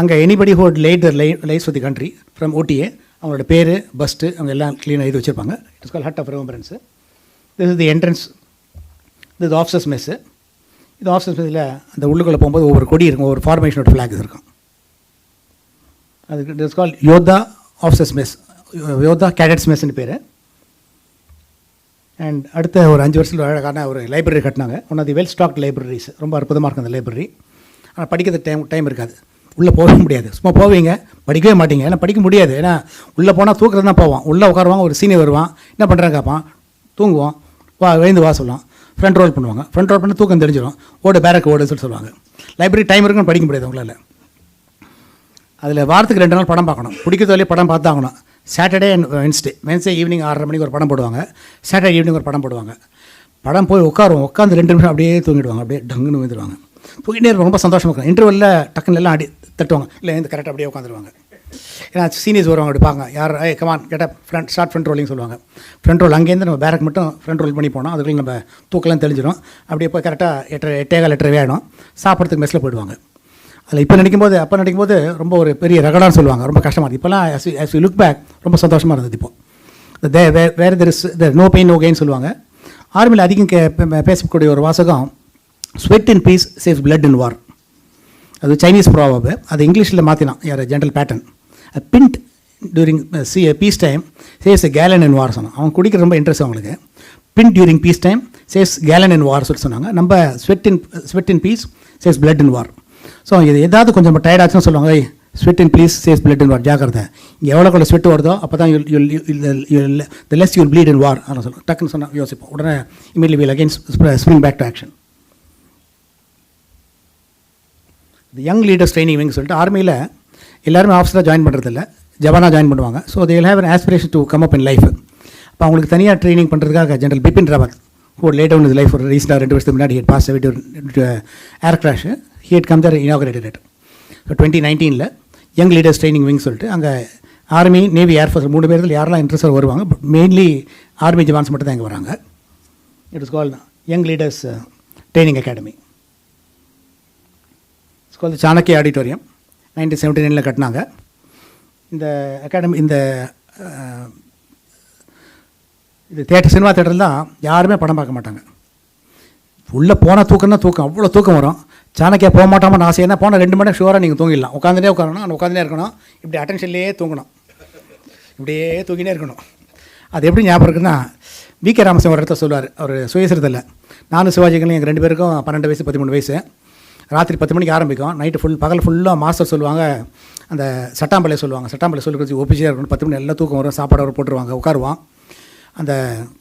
S2: அங்கே anybody who'd laid the life of the country from OTA, அவங்களோட பேர், பஸ்ட்டு, அவங்க எல்லாம் க்ளீனாக எழுதி வச்சுருப்பாங்க. It is call hut of remembrance. This is the entrance. This is officers mess. இது ஆஃபீஸர்ஸ் மெஸ்ஸில் அந்த உள்ளுக்குள்ளே போகும்போது ஒவ்வொரு கொடி இருக்கும், ஒவ்வொரு ஃபார்மேஷனோட ஃப்ளாக் இருக்கும். அதுக்கு it is call Yodha officers mess, Yodha cadets மெஸ்ன்னு பேர். அண்ட் அடுத்த ஒரு 5 வருஷத்தில் அழகான ஒரு லைப்ரரி கட்டினாங்க. One of the well stocked libraries. ரொம்ப அற்புதமாக இருக்கும் அந்த லைப்ரரி. ஆனால் படிக்கிறது டைம் இருக்காது, உள்ளே போக முடியாது. சும்மா போவீங்க, படிக்கவே மாட்டீங்க. ஏன்னா படிக்க முடியாது. ஏன்னா உள்ளே போனால் தூக்குறது தான் போவான். உள்ளே உட்காருவாங்க, ஒரு சீனியர் வருவான், என்ன பண்ணுறாங்க கேட்பான், தூங்குவோம், எழுந்து வா சொல்லலாம். ஃப்ரண்ட் ரோல் பண்ணுவாங்க. ஃப்ரண்ட் ரோல் பண்ணி தூக்கம் தெரிஞ்சிடும், ஓடு பேரக்கு ஓடு சொல்லுவாங்க. லைப்ரரி டைம் இருக்குன்னு படிக்க முடியாது உங்களால். அதில் வாரத்துக்கு 2 நாள் படம் பார்க்கணும். பிடிக்கிறது வரையும் படம் பார்த்தாகணும். சாட்டர்டே அண்ட் வென்ஸ்டே ஈவினிங் 6:30 மணிக்கு ஒரு படம் போடுவாங்க. சாட்டர்டே ஈவினிங் ஒரு படம் போடுவாங்க. படம் போய் உட்காந்து 2 நிமிஷம் அப்படியே தூங்கிடுவாங்க. அப்படியே டங்குன்னு வந்துடுவாங்க. தூங்கிட்டே இருக்கும். ரொம்ப சந்தோஷமாக இருக்கும். இன்டர்வெல்ல டக்குன்னு எல்லாம் தட்டுவாங்க. இல்லை இந்த கரெக்டாக அப்படியே உட்காந்துருவாங்க. ஏன்னா சீனியர்ஸ் வருவாங்க, அப்படி பார்ங்க, யார் கமான் கேட்டால் ஃப்ரண்ட் ரோலிங் சொல்லுவாங்க. ஃப்ரண்ட் ரோல் அங்கேருந்து நம்ம பேரக் மட்டும் ஃப்ரண்ட் ரோல் பண்ணி போனோம். அதுக்குள்ளே நம்ம தூக்கெல்லாம் தெளிஞ்சிடும். அப்படியே போய் கரெக்டாக 8:15 ஆகிடும். சாப்பிட்றதுக்கு மெஸ்ஸில் போயிடுவாங்க. அதில் அப்போ நினைக்கும்போது ரொம்ப ஒரு பெரிய ரகடான்னு சொல்லுவாங்க. ரொம்ப கஷ்டமாக இருக்குது. இப்போலாம் as you look back ரொம்ப சந்தோஷமாக இருந்தது. இப்போது வேறு நோ பெயின் நோ கெயின் சொல்லுவாங்க. ஆர்மியில் அதிகம் பேசக்கூடிய ஒரு வாசகம், sweat in peace saves blood in war. அது சைனீஸ் ப்ராவர்பு. அது இங்கிலீஷில் மாற்றினான் யார், general Patton. Pint during peace time saves gallon in war சொன்னான். அவங்க குடிக்கிறது ரொம்ப இன்ட்ரெஸ்ட் அவங்களுக்கு. Pint during peace time saves gallon in war சொல்லி சொன்னாங்க. நம்ம sweat in peace saves blood in war. So இது ஏதாவது கொஞ்சம் டயர்டாச்சுன்னு சொல்லுவாங்க, sweat in please saves blood in war, ஜாக்கிரதை. இங்கே எவ்வளோ ஸ்வெட் வருதோ அப்போ தான் the less you'll bleed in war அப்படின்னு சொல்லுவோம். டக்குன்னு சொன்னால் யோசிப்போம். உடனே immediately will again spring back to action. இந்த யங் லீடர்ஸ் ட்ரைனிங் விங் சொல்லிட்டு ஆர்மியில் எல்லாருமே ஆஃபீஸராக ஜாயின் பண்ணுறதில்ல, ஜவானாக ஜாயின் பண்ணுவாங்க. So they will have an aspiration to come up in life. அப்போ அவங்களுக்கு தனியாக ட்ரைனிங் பண்ணுறதுக்காக General Bipin Rawat, who had laid down his life for ரீசெண்டாக 2 வருஷத்துக்கு முன்னாடி, he had passed away due to air crash. He had come there, inaugurated it. So 2019 young leaders training wing சொல்லிட்டு அங்கே army, navy, air force 3 பேரில் யாரெல்லாம் இன்ட்ரெஸ்டாக வருவாங்க. பட் மெயின்லி ஆர்மி ஜவான்ஸ் மட்டும் தான் இங்கே வராங்க. It is called young leaders training academy. It's called Chanakya auditorium. 1979 கட்டினாங்க இந்த அகாடமி. இது சினிமா தேட்டரில் தான் யாருமே படம் பார்க்க மாட்டாங்க. உள்ளே போனால் தூக்கம்னா தூக்கம், அவ்வளோ தூக்கம் வரும். சாணக்கியா போக மாட்டாமல் ஆசை என்ன, போனால் 2 மணி நேரம் ஷுவராக நீங்கள் தூங்கிடலாம். உட்காந்துட்டே உட்காரணும், ஆனால் உட்காந்துனே இருக்கணும். இப்படி அட்டென்ஷன்லேயே தூங்கணும், இப்படியே தூங்கினே இருக்கணும். அது எப்படி ஞாபகம் இருக்குன்னா, வி.கே. ராமசாமி ஒரு இடத்த சொல்லுவார், அவர் சுயசரித்தில், நானும் சிவாஜிகளும் எங்கள் 2 பேருக்கும் 12 வயசு 13 வயசு. ராத்திரி 10 மணிக்கு ஆரம்பிக்கும், நைட்டு பகல் ஃபுல்லாக மாஸ்டர் சொல்லுவாங்க, அந்த சட்டாம்பலை சொல்லுவாங்க. சட்டாம்பலை சொல்லி கொடுத்து ஒப்பிச்சியாக இருக்கணும். 10 மணி எல்லாம் தூக்கம் வரும், சாப்பாடு அவர் போட்டுருவாங்க, உட்காருவான். அந்த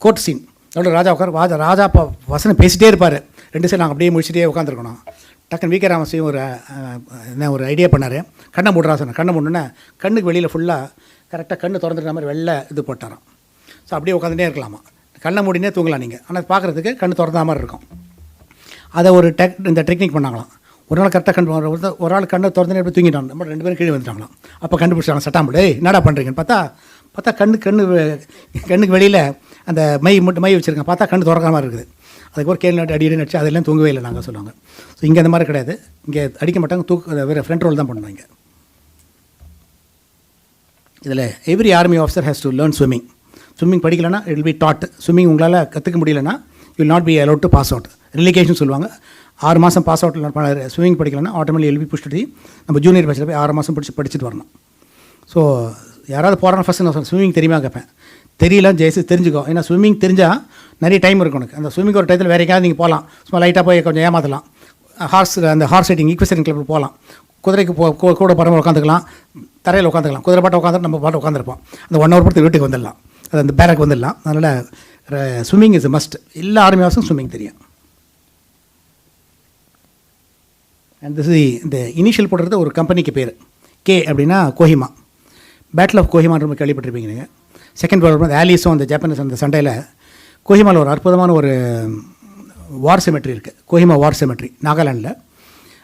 S2: கோர்ட் சீன் எவ்வளோ ராஜா உட்கார், ராஜா வசனம் பேசிகிட்டே இருப்பார். 2 சைடு நாங்கள் அப்படியே முடிச்சுட்டே உட்காந்துருக்கணும். டக்குன்னு வி.கே. ராமசாமி ஒரு ஐடியா பண்ணார். கண்ணை மூடுறா சொன்னேன். கண்ணை மூடனே கண்ணுக்கு வெளியில் ஃபுல்லாக கரெக்டாக கண்ணு திறந்துருக்க மாதிரி வெள்ளை இது போட்டாராம். ஸோ அப்படியே உட்காந்துட்டே இருக்கலாமா, கண்ணை மூடினே தூங்கலாம் நீங்கள், ஆனால் பார்க்குறதுக்கு கண்ணு திறந்தா மாதிரி இருக்கும். அதை ஒரு இந்த டெக்னிக் பண்ணாங்களாம். ஒரு நாள் கரெக்டாக ஒரு ஆள் கண்ணை திறந்துனே எப்படி தூங்கிட்டாங்க. நம்ம 2 பேரும் கீழே வந்துட்டாங்களாம். அப்போ கண்டுபிடிச்சாங்க சட்டாம்பளே, என்னடா பண்ணுறீங்கன்னு பார்த்தா கண்ணுக்கு வெளியில் அந்த மை வச்சுருக்கேன். பார்த்தா கண்ணு திறக்கிற மாதிரி இருக்குது. அதுக்கு ஒரு கேள்வி நாட்டு அடி நடிச்சு அதெல்லாம் தூங்கவே இல்லை நாங்கள் சொல்லுவாங்க. ஸோ இங்கே அந்த மாதிரி கிடையாது, இங்கே அடிக்க மாட்டாங்க, வேறு ஃப்ரண்ட் ரோல் தான் பண்ணுவாங்க. இதில் every army officer has to learn swimming. Swimming படிக்கலைன்னா it will be taught. Swimming உங்களால் கற்றுக்க முடியலன்னா you will not be allowed to pass out. Relegation சொல்லுவாங்க. 6 மாதம் பாஸ் அவுட் ஸ்விம்மிங் படிக்கலைன்னா ஆட்டோமேட்டிக் எல்பி புஷ்டி நம்ம ஜூனியர் பேச்சில் போய் 6 மாதம் படிச்சுட்டு வரணும். ஸோ யாராவது போகிறாங்க ஃபஸ்ட்டு நான் ஸ்விம்மிங் தெரியுமா கேட்பேன். தெரியல ஜெயசி தெரிஞ்சுக்கோ. ஏன்னா ஸ்விம்மிங் தெரிஞ்சால் நிறைய டைம் இருக்கும் உனக்கு. அந்த ஸ்விம்மிங் ஒரு டயத்தில் வேறு எங்கேயாவது நீங்கள் போகலாம், சும்மா லைட்டாக போய் கொஞ்சம் ஏமாற்றலாம். அந்த ஹார்ஸ் ரைடிங் ஈக்வெஸ்டியன் கிளப்பில் போகலாம். குதிரைக்கு கூட பரவாயில்ல உட்காந்துக்கலாம், தரையில் உட்காந்துக்கலாம். குதிரை பாட்டை உட்காந்துட்டு நம்ம பாட்டை உட்காந்துருப்போம். அந்த 1 ஹவர் பொறுத்து வீட்டுக்கு வந்துடலாம், அது அந்த பேரக்கு வந்துடலாம். அதனால் ஸ்விம்மிங் இஸ் மஸ்ட். எல்லா ஆர்மி ஆஃபீஸும் ஸ்விம்மிங் தெரியும். அண்ட் இந்த இனிஷியல் போடுறது ஒரு கம்பெனிக்கு பேர் கே அப்படின்னா கோஹிமா. பேட்டில் ஆஃப் கோஹிமான்னு ரொம்ப கேள்விப்பட்டிருப்பீங்க நீங்கள். செகண்ட் வேர்ல்டு வார் ஆலிஸும் அந்த ஜப்பானீஸ் அந்த சண்டையில் கோஹிமாவில் ஒரு அற்புதமான ஒரு வார் செமெட்ரி இருக்குது, கோஹிமா வார் செமெட்ரி, நாகாலாண்டில்.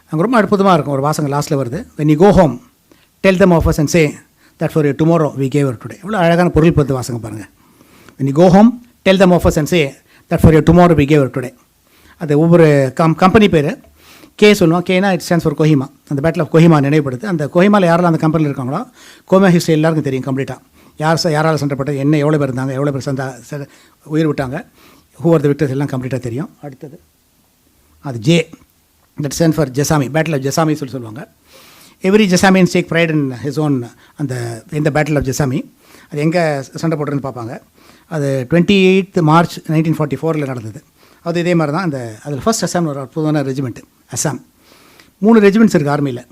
S2: அங்கே ரொம்ப அற்புதமாக இருக்கும். ஒரு வாசகம் லாஸ்ட்டில் வருது, when you go home tell them of us and say that for your tomorrow we gave her today. எவ்வளோ அழகான பொருள் பற்றி வாசகம் பாருங்கள். when you go home tell them of us and say that for your tomorrow we gave her today. அது ஒவ்வொரு company பேர் K சொல்லுவோம். கேனா இட் ஸ்டாண்ட்ஸ் ஃபார் கோஹிமா. அந்த பேட்டில் ஆஃப் கோஹிமா நினைவுபடுது. அந்த கோஹிமாவில் யாரெல்லாம் அந்த கம்பெனியில் இருக்காங்களோ கோஹிமா ஹிஸ்ட்ரி எல்லாருக்கும் தெரியும் கம்ப்ளீட்டாக. யாரால் சண்டைப்பட்டது, என்ன, எவ்வளோ பேர் இருந்தாங்க, எவ்வளோ பேர் உயிர் விட்டாங்க, ஹூ ஆர் த விக்டர்ஸ் எல்லாம் கம்ப்ளீட்டாக தெரியும். அடுத்தது அது J, that stand for Jessami, battle of Jessami சொல்லுவாங்க. Every Jessamins take pride in his own. இந்த பேட்டில் ஆஃப் ஜெசாமி அது எங்கே சண்டை போட்டுருன்னு பார்ப்பாங்க. அது 28 மார்ச் 1944 நடந்தது. அது இதே மாதிரி தான். அதில் ஃபர்ஸ்ட் அசாம் ஒரு அற்புதமான ரெஜிமெண்ட் அசாம். 3 ரெஜிமெண்ட்ஸ் இருக்குது ஆர்மியில்.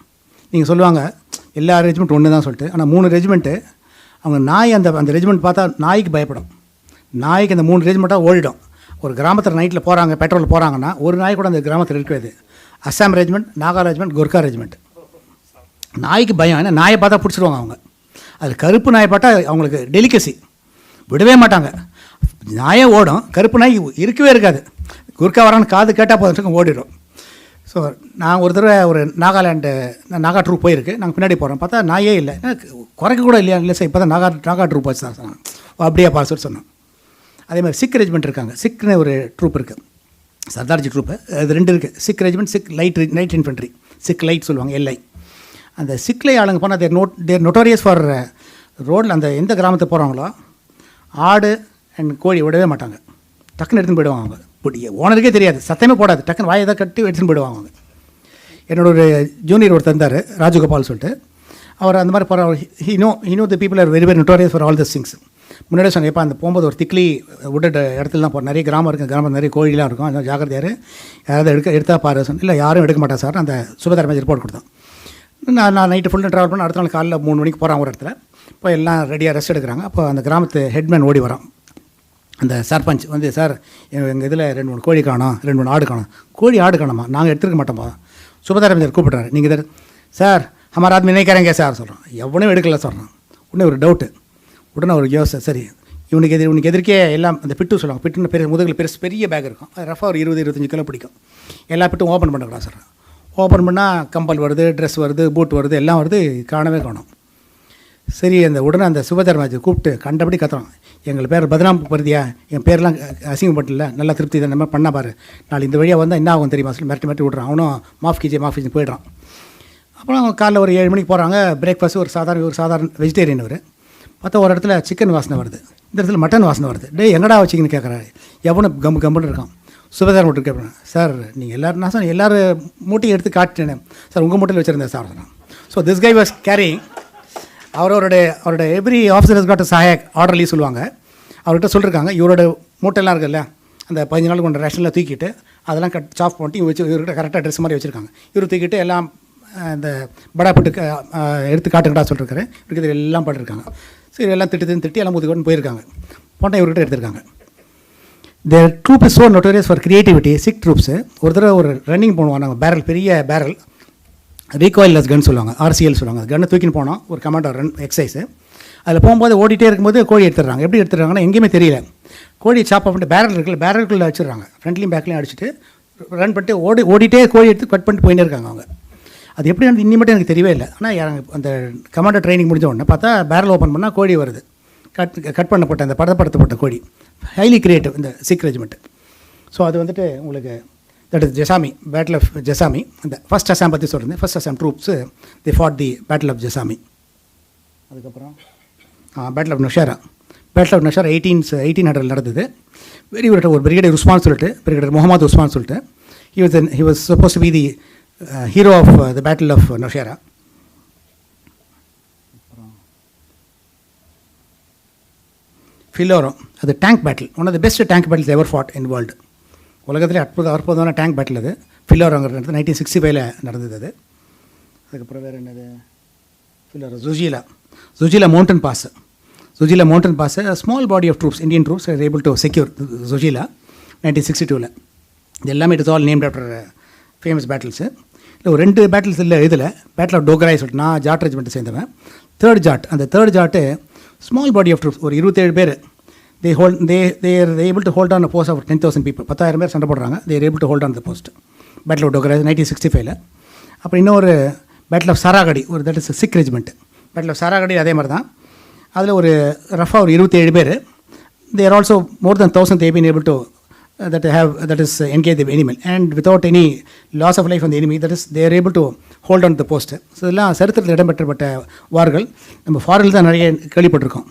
S2: நீங்கள் சொல்லுவாங்க எல்லா ரெஜிமெண்ட் ஒன்று தான் சொல்லிட்டு, ஆனால் 3 ரெஜிமெண்ட்டு அவங்க நாய் அந்த ரெஜிமெண்ட் பார்த்தா நாய்க்கு பயப்படும். நாய்க்கு அந்த 3 ரெஜிமெண்ட்டாக ஓடிடும். ஒரு கிராமத்தில் நைட்டில் போகிறாங்க, பெட்ரோலில் போகிறாங்கன்னா ஒரு நாய் கூட அந்த கிராமத்தில் இருக்கிறது. Assam regiment, Naga regiment, Gurkha regiment. நாய்க்கு பயம், ஏன்னா நாயை பார்த்தா பிடிச்சிடுவாங்க அவங்க. அது கருப்பு நாயை பார்த்தா அவங்களுக்கு டெலிகசி, விடவே மாட்டாங்க. நாயே ஓடும், கருப்பு நாய் இருக்கவே இருக்காது. குர்கா வரான்னு காது கேட்டால் போதும் ஓடிடும். ஸோ நான் ஒரு தடவை ஒரு நாகா ட்ரூப் போயிருக்கு. நாங்கள் பின்னாடி போகிறோம், பார்த்தா நாயே இல்லை. குறைக்க கூட இல்லையா, இல்லை சார் இப்போ தான் நாகா ட்ரூப் வச்சு தான் சொன்னாங்க. அப்படியே பாஸ் சொன்னோம். அதே மாதிரி சிக் ரெஜிமெண்ட் இருக்காங்க. சிக்னு ஒரு ட்ரூப் இருக்குது, சர்தார்ஜி ட்ரூப்பு. அது 2 இருக்குது. Sikh regiment, Sikh light infantry, Sikh light சொல்லுவாங்க, எல்ஐ. அந்த சிக்லை ஆளுங்க போனால் தேர் நோட்டோரியஸ் ஃபார் ரோடில் அந்த எந்த கிராமத்துக்கு போகிறாங்களோ ஆடு அண்ட் கோழி விடவே மாட்டாங்க. டக்குன்னு எடுத்துன்னு போயிடுவாங்க அவங்க. ஓனருக்கே தெரியாது, சத்தமே போடாது, டக்குன்னு வாயை தான் கட்டி எடுத்துன்னு போயிடுவாங்க அவங்க. என்னோட ஒரு ஜூனியர் ஒருத்தர் இருந்தார், ராஜகோபால் சொல்லிட்டு. அவர் அந்த மாதிரி போகிற ஹீனோ the people are very notorious for all this things. முன்னாடியே சொன்னேன், எப்போ அந்த போகும்போது ஒரு திக்லி விட்டுட்ட இடத்துல தான் போகிறோம். நிறைய கிராமம் இருக்குது, கிராமம் நிறைய கோழிலாம் இருக்கும். அதனால் ஜாக்கிரதையார், யாராவது எடுத்தால் பாரு சொன்ன. இல்லை யாரும் எடுக்க மாட்டா சார். அந்த சுபதார மேஜர் ரிப்போர்ட் கொடுத்தோம். நான் நைட்டு ஃபுல்லாக ட்ராவல் பண்ண, அடுத்த நாள் காலையில் 3 மணிக்கு போகிறாங்க ஒரு இடத்துல. இப்போ எல்லாம் ரெடியாக ரெஸ்ட் எடுக்கிறாங்க. அப்போ அந்த கிராமத்து ஹெட்மேன் ஓடி வரான். அந்த சர்பஞ்ச் வந்து, சார் எங்கள் இதில் 2-3 கோழி காணும், 2-3 ஆடு காணும். கோழி ஆடு காணுமா, நாங்கள் எடுத்துருக்க மாட்டோமா. சுபதார மேஜர் கூப்பிட்றாரு. நீங்கள் இதில் சார் ஹமார் ஆத்மி நினைக்கிறேங்க சார் சொல்கிறோம். எவனும் எடுக்கல சொல்கிறான். உடனே ஒரு டவுட்டு, உடனே ஒரு யோசனை. சரி இவனுக்கு எதிர்க்கே எல்லாம் அந்த பிட்டு சொல்லுவாங்க. பிட்டுன்னு பெரிய முதுகில் பெரிய பேக் இருக்கும். அது ரஃபாக ஒரு 20-25 கிலோ பிடிக்கும். எல்லா பிட்டும் ஓப்பன் பண்ணக்கூடாது சொல்கிறேன். ஓப்பன் பண்ணால் கம்பல் வருது, ட்ரெஸ் வருது, பூட் வருது, எல்லாம் வருது, காணவே காணும். சரி உடனே அந்த சுபதார மேஜர் கூப்பிட்டு கண்டபடி கத்துறோம். எங்கள் பேர் பத்னாம் பருதியா, என் பேர்லாம் அசிங்கப்பட்டில்ல, நல்லா திருப்தி தான், நம்ம பண்ண பாரு, நாளை இந்த வழியாக வந்தால் என்ன ஆகும் தெரியுமா சொல்லி மிரட்டி விட்றான். அவனும் மாஃப் கீஜி போய்ட்றான். அப்புறம் காலைல ஒரு 7 மணிக்கு போகிறாங்க. பிரேக்ஃபாஸ்ட் ஒரு சாதாரண வெஜிடேரியன். அவர் பார்த்தா ஒரு இடத்துல சிக்கன் வாசனை வருது, இந்த இடத்துல மட்டன் வாசனை வருது. எங்கடா வச்சிங்கன்னு கேட்குறாரு. எவனும் கம்முன்னு இருக்கான். சுபதாரம் மட்டும் கேட்பேன். சார் நீங்கள் எல்லோரும், நான் சொன்னேன் எல்லோரும் மூட்டையை எடுத்து காட்டினேன் சார், உங்கள் மூட்டையில் வச்சுருந்தேன் சார் சொன்னான். So this guy was carrying. அவரோட every officer has got a sahayak orderly சொல்லுவாங்க. அவர்கிட்ட சொல்லியிருக்காங்க, இவரோட மூட்டையெல்லாம் இருக்குல்ல, அந்த 15 நாள் கொண்ட ரேஷனில் தூக்கிட்டு அதெல்லாம் சாஃப் பண்ணிட்டு இவர்கிட்ட கரெக்டாக ட்ரெஸ் மாதிரி வச்சுருக்காங்க. இவர் தூக்கிட்டு எல்லாம் இந்த படா போட்டு எடுத்து காட்டுங்கடா சொல்லியிருக்காரு. இவருக்கு இது எல்லாம் பண்ணிருக்காங்க. சரி எல்லாம் திட்டி எல்லாம் முதுகோன்னு போயிருக்காங்க. போட்டால் இவர்கிட்ட எடுத்திருக்காங்க. The troop is so notorious for creativity. Sikh troops ஒரு தடவை ஒரு ரன்னிங் பண்ணுவாங்க. நாங்கள் பேரல், பெரிய பேரல், ரீகாயில்லஸ் கன் சொல்லுவாங்க, ஆர்சிஎல் சொல்லுவாங்க. அது கன்னை தூக்கின்னு போனோம். ஒரு கமாண்டர் ரன் எக்ஸசைஸு. அதில் போகும்போது ஓடிட்டே இருக்கும்போது கோழி எடுத்துடுறாங்க. எப்படி எடுத்துடுறாங்கன்னா எங்கேயுமே தெரியல. கோழி சாப் பண்ணிட்டு பேரல் இருக்குல்ல, பேரலுக்குள்ளே வச்சுடுறாங்க. ஃப்ரண்ட்லையும் பேக்லையும் அடிச்சுட்டு ரன் பண்ணிட்டு ஓடிட்டே கோழி எடுத்து கட் பண்ணிட்டு போயிட்டே இருக்காங்க அவங்க. அது எப்படி இன்னி மட்டும் எனக்கு தெரியவே இல்லை. ஆனால் அந்த கமாண்டர் ட்ரைனிங் முடிஞ்ச உடனே பார்த்தா பேரல் ஓப்பன் பண்ணால் கோழி வருது. கட் பண்ணப்பட்ட அந்த பதப்படுத்தப்பட்ட கோழி. ஹைலி கிரியேட்டிவ் இந்த சிக் ரெஜிமெண்ட். ஸோ அது உங்களுக்கு that is Jessami, battle of Jessami. அந்த ஃபர்ஸ்ட் அசாம் பற்றி சொல்கிறேன். First Assam troops the fought the battle of Jessami. அதுக்கப்புறம் battle of Naushera. Battle of Naushera 1800 நடந்தது. ஒரு பிரிகேடியர் உஸ்மான் சொல்லிட்டு, பிரிகேடியர் முகமது உஸ்மான் சொல்லிட்டு, he was supposed to be the hero of the battle of Naushera. Phillora, அது tank battle, one of the best tank battles ever fought in world. உலகத்திலே அற்புதமான tank battle அது ஃபில்லோரோங்கிறது 1965 நடந்தது அது. அதுக்கப்புறம் வேறு என்னது, Phillora, Zojila mountain pass, small body of troops, Indian troops are able to secure Zojila 1962. இது எல்லாமே it is all named after famous battles. இல்லை ஒரு 2 பேட்டில்ஸ் இல்லை இதில், பேட்டில் ஆஃப் டோக்ராய் சொல்லிட்டு நான் ஜாட் ரெஜிமெண்ட்டை சேர்ந்தவன். Third Jat small body of troops, ஒரு 27 பேர். they are able to hold on a post of 10,000 people. 10,000 பேர் சண்டை போடுறாங்க. they are able to hold on the post. Battle of Dograi 1965. அப்புறம் இன்னொரு பேட்டில் ஆஃப் சாராகடி, ஒரு that is Sikh regiment. Battle of Saragarhi அதே மாதிரி தான். அதில் ஒரு ரஃபாக ஒரு 27 பேர். they are also more than 1,000 they have been able to that is engage the enemy and without any loss of life on the enemy, that is they are able to hold on to the post. So இதெல்லாம் சரித்திரத்தில் இடம்பெற்றப்பட்ட வார்கள். நம்ம ஃபாரில் தான் நிறைய கேள்விப்பட்டிருக்கோம்.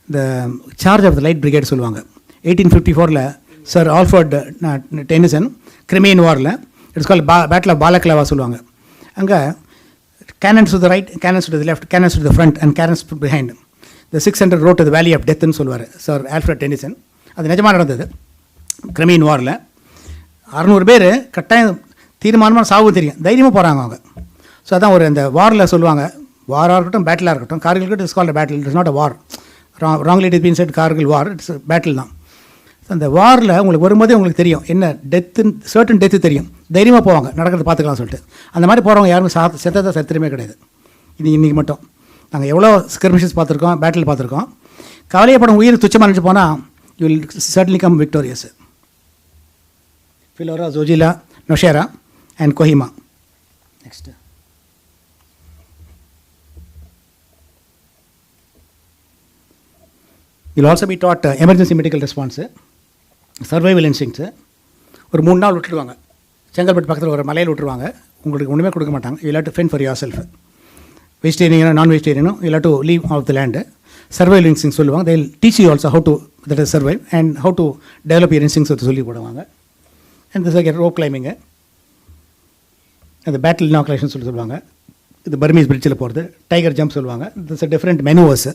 S2: இந்த charge of the light brigade சொல்லுவாங்க. 1854 Sir Alfred Tennyson Crimean வாரில் it's call battle of Balaclava சொல்லுவாங்க. அங்கே cannons to the right, cannons to the left, cannons to the front and cannons behind. The 600 road to the valley of death ன்னு சொல்லுவார் sir Alfred tennessine. அது நிஜமாக நடந்தது Crimean வாரில். 600 பேர் கட்டாயம் தீர்மானமாக சாவு தெரியும், தைரியமாக போகிறாங்க அவங்க. ஸோ அதான் ஒரு அந்த வாரில் சொல்லுவாங்க, வாராக இருக்கட்டும் பேட்டிலாக இருக்கட்டும், Kargil it is called battle, it is not a war. Wrongly it is been set Kargil war, it's battle தான். அந்த வாரில் உங்களுக்கு வரும்போதே உங்களுக்கு தெரியும் என்ன சர்டன் டெத்து தெரியும், தைரியமாக போவாங்க, நடக்கிறத பார்த்துக்கலாம் சொல்லிட்டு. அந்த மாதிரி போகிறவங்க யாரும் செத்ததாக சரித்திரமே கிடையாது. இன்றைக்கி மட்டும் நாங்கள் எவ்வளோ ஸ்கிர்மிஷஸ் பார்த்துருக்கோம், பேட்டில் பார்த்துருக்கோம். கவலையப்படும் உயிர் துச்சமாக நினச்சி போனால் you will certainly come victorious. Phillora, Zojila, Naushera and Kohima. Next you will also be taught emergency medical response, survival instincts. ஒரு 3 நாள் விட்டுருவாங்க, செங்கல்பட்டு பக்கத்தில் ஒரு மலையில் விட்டுருவாங்க. உங்களுக்கு ஒன்றுமே கொடுக்க மாட்டாங்க. You have to fend for yourself. வெஜிடேரியனோ நான் வெஜிடேரியனோ you have to live off the land. Survival instincts சொல்லுவாங்க. They will teach you also how to that is survive and how to develop your instincts சொல்லி போடுவாங்க. And this again rope climbing, அந்த battle inoculation சொல்லுவாங்க. இது Burmese பிரிட்ஜில் போகிறது. Tiger jump சொல்லுவாங்க. This a different manoeuvres.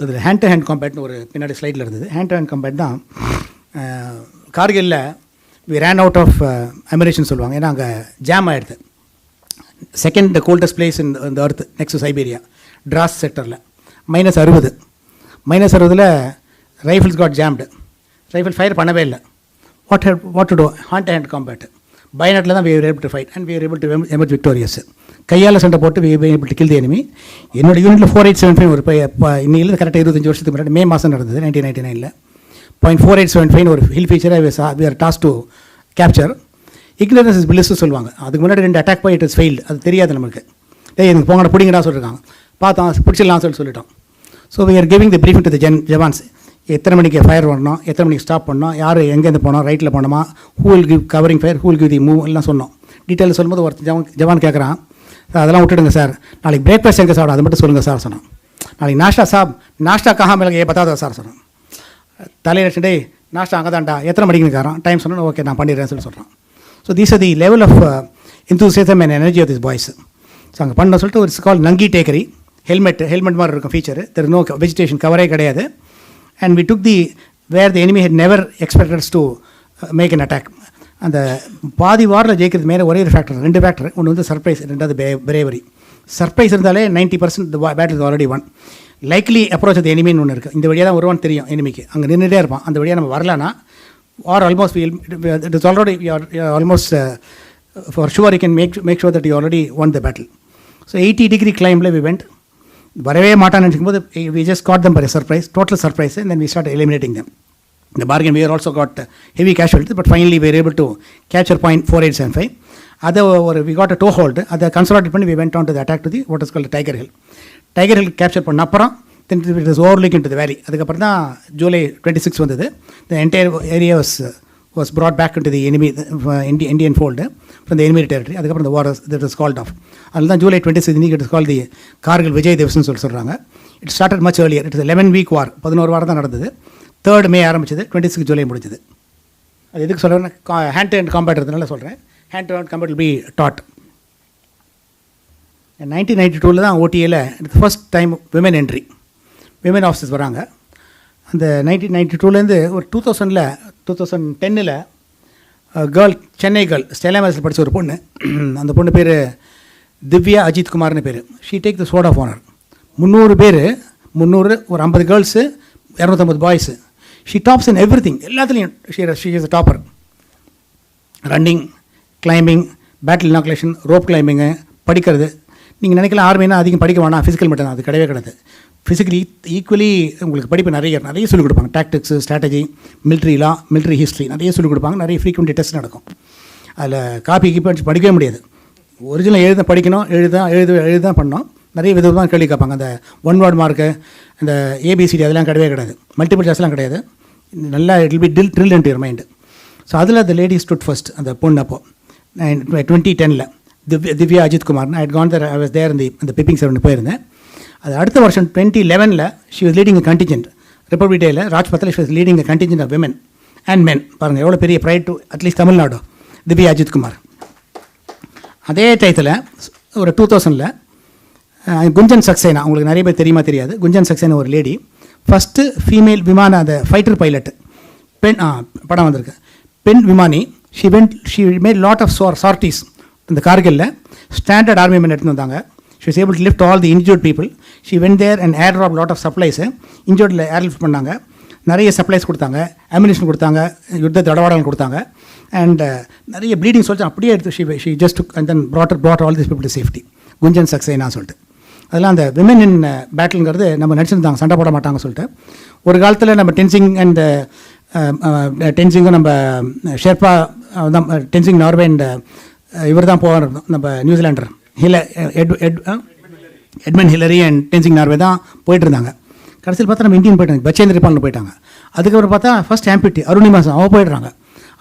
S2: அதில் ஹேண்ட் டு ஹேண்ட் காம்பேட்னு ஒரு பின்னாடி ஸ்லைடில் இருந்தது. ஹேண்ட் டு ஹேண்ட் காம்பேட் தான் கார்கில்ல வி ரேன் அவுட் ஆஃப் அமிரேஷன் சொல்லுவாங்க. ஏன்னா அங்கே ஜாம் ஆகிடுது. செகண்ட் கோல்டஸ்ட் பிளேஸ் இந்த அர்த் நெக்ஸ்ட் சைபீரியா, ட்ராஸ் செக்டரில் -60. -60 rifles got jammed. Rifle fire பண்ணவே இல்லை. What to do? Hand to hand combat. பயனட்டில் தான் we were able to fight and we were able to emerge victorious. கையால் சண்டை போட்டு we were able to kill the enemy. என்னோட யூனிட்டில் 4875 ஒரு இன்னிலேருந்து கரெக்டாக 25 வருஷத்துக்கு முன்னாடி மே மாதம் நடந்தது 1999. 0.4875 ஒரு hill ஃபீச்சரை we are tasked to capture. ignorance is bliss சொல்லுவாங்க. அதுக்கு முன்னாடி 2 அட்டாக் போய் இட் இஸ் ஃபெயில்டு. அது தெரியாது நமக்கு. எனக்கு போங்கடா பிடிங்கடா சொல்லியிருக்காங்க. பார்த்தோம் பிடிச்சிடலாம் சொல்லிட்டோம். So we are giving the briefing to the jawans. எத்தனை மணிக்கு ஃபயர் பண்ணணும், எத்தனை மணிக்கு ஸ்டாப் பண்ணணும், யார் எங்கேருந்து போனோம், ரைட்டில் போனோமா, who will give covering fire, who will give the move எல்லாம் சொன்னோம். டீட்டெயில் சொல்லும்போது ஒரு ஜவான் கேட்குறான், அதெல்லாம் விட்டுடுங்க சார், நாளைக்கு பிரேக்ஃபாஸ்ட் எங்கே சாப்பிடும் அது மட்டும் சொல்லுங்கள் சார் சொன்னோம். நாளைக்கு நாஷ்டா கஹா மேலே பத்தாத சார் சொன்னோம். தலையில் டே நாஷ்டா அங்கே தான்டா, எத்தனை மணிக்கு இருக்காரான், டைம் சொன்னோம், ஓகே நான் பண்ணிடுறேன்னு சொல்கிறான். So these are the level of enthusiasm and energy of this boys. So அங்கே பண்ண சொல்லிட்டு ஒரு கால் நங்கி டேக்கரி. ஹெல்மெட் மாதிரி இருக்கும் ஃபீச்சரு. தெர் நோ வெஜிடேஷன் கவரே கிடையாது. And we took where the enemy had never expected us to make an attack. அந்த பாதி வாரில் ஜெயிக்கிறது மேலே ஒரே ஒரு ஃபேக்டர், 2 ஃபேக்டர். ஒன்று வந்து சர்ப்ரைஸ், ரெண்டாவது பிரேவரி. சர்ப்ரைஸ் இருந்தாலே 90% the battle is already won. Likely approach அது எனிமின்னு ஒன்று இருக்குது. இந்த வழியாக தான் வருவான்னு தெரியும் எனிமிக்கு, அங்கே நின்றுட்டே இருப்பான். அந்த வழியாக நம்ம வரலான்னா or almost it is already you are almost for sure you can make sure that you already won the battle. So 80-degree climb we went. வரவே மாட்டான்னு நினச்சிக்கும் போது we just caught them by a surprise, total surprise, and then we started eliminating them. In the bargain we also got heavy casualties, but finally we were able to capture 0.4875. அதை we got a toe hold. அதை consolidated பண்ணி we went on to the attack to the what is called the Tiger Hill. Tiger Hill capture பண்ண அப்புறம் then it was overlooking into the valley. அதுக்கப்புறம் தான் July 26 வந்தது. The entire area was brought back into the enemy Indian fold from the enemy territory. அதுக்கப்புறம் the war that was called off. அதில் தான் July 26 இன்னைக்கு it is called the Kargil Vijay திவஸ்னு சொல்கிறாங்க. It started much earlier. It is 11-week war. 11 வாரம் தான் நடந்தது. 3rd May ஆரம்பிச்சது, 26 July முடிச்சது. அது எதுக்கு சொல்கிறேன்னா ஹேண்ட் டு ஹேண்ட் காம்பேட் இருந்தனால சொல்கிறேன். Hand to hand combat will be taught. 1992 தான் ஓடிஏல first time women entry, women officers வராங்க. அந்த 1992லேருந்து ஒரு 2010 கேர்ள், சென்னை கேர்ள், ஸ்டெல்லா மேரேஜில் படித்த ஒரு பொண்ணு, அந்த பொண்ணு பேர் திவ்யா அஜித் குமார்னு பேர். She take the sword of honour. 300 பேர், ஒரு 50 girls, 250 boys. She tops in everything, எல்லாத்துலேயும் she is a topper. Running, climbing, battle inoculation, rope climbing, படிக்கிறது. நீங்கள் நினைக்கலாம் ஆர்மினா அதிகம் படிக்க வேணாம், ஃபிசிக்கல் மட்டும் தான். அது கிடையவே கிடையாது. ஃபிசிக்கலி ஈக்குவலி உங்களுக்கு படிப்பு நிறைய சொல்லிக் கொடுப்பாங்க. டாக்டிக்ஸு, ஸ்ட்ராட்டஜி, மிலிட்ரி லா, மிலிட்ரி ஹிஸ்ட்ரி நிறைய சொல்லிக் கொடுப்பாங்க. நிறைய ஃப்ரீக்வெண்ட் டெஸ்ட் நடக்கும். அதில் காப்பி படிக்கவே முடியாது. ஒரிஜினல் படிக்கணும், எழுத பண்ணோம். நிறைய விதமாக கேள்வி கேட்பாங்க. அந்த 1 வேர்ட் மார்க்கு, இந்த ஏபிசிடி அதெல்லாம் கிடையவே கிடையாது. மல்டிபிள் சாய்ஸ்லாம் கிடையாது. நல்லா it will be drill into your mind. So அதில் அந்த லேடி ஸ்டுட் ஃபர்ஸ்ட். அந்த பொண்ணு அப்போது 2010 Divya Ajith Kumar. I had gone there, I was there இந்த பிப்பிங் செரமனி போயிருந்தேன். அது அடுத்த வருஷம் 2011 she was leading a contingent. Republic டேயில் ராஜ்பத்தில் she was leading a contingent of women and men. பாருங்கள் எவ்வளோ பெரிய pride to at least Tamil Nadu, Divya Ajith Kumar. அதே டயத்தில் ஒரு 2000 குஞ்சன் சக்சேனா, உங்களுக்கு நிறைய பேர் தெரியுமா தெரியாது. குஞ்சன் சக்சேனா ஒரு லேடி, ஃபஸ்ட்டு ஃபீமேல் விமான அந்த ஃபைட்டர் பைலட், பெண், படம் வந்திருக்கு, பெண் விமானி. She made lot of sorties. இந்த கார்கில்ல ஸ்டாண்டர்ட் ஆர்மி மென் எடுத்து வந்தாங்க. She was able to lift all the injured people. She went there and air drop lot of supplies. இன்ஜூர்டில் ஏர் லிஃப்ட் பண்ணாங்க. நிறைய சப்ளைஸ் கொடுத்தாங்க, அம்யூனிஷன் கொடுத்தாங்க, யுத்த தடவாடல் கொடுத்தாங்க. அண்ட் நிறைய ப்ளீடிங் சொல்லிட்டு அப்படியே எடுத்து she just and then brought all this people to safety. Gunjan Saxena சொல்லிட்டு. அதெல்லாம் அந்த விமன் இன் பேட்டிலுங்கிறது நம்ம நடிச்சிருந்தாங்க, சண்டை போட மாட்டாங்க சொல்லிட்டு. ஒரு காலத்தில் நம்ம டென்சிங்கும் நம்ம ஷெர்பா தான், டென்சிங் நார்வே அண்ட் இவர் தான் போவார், நம்ம New Zealander Edmund Hillary and Tenzing Norgay தான் போயிட்டு இருந்தாங்க. கடைசியில் பார்த்தா நம்ம இந்தியன் போயிட்டாங்க, பச்சேந்திர பாலன் போயிட்டாங்க. அதுக்கப்புறம் பார்த்தா ஃபர்ஸ்ட் ஆம்பிட்டி அருணிமாசம் அவள் போயிடுறாங்க.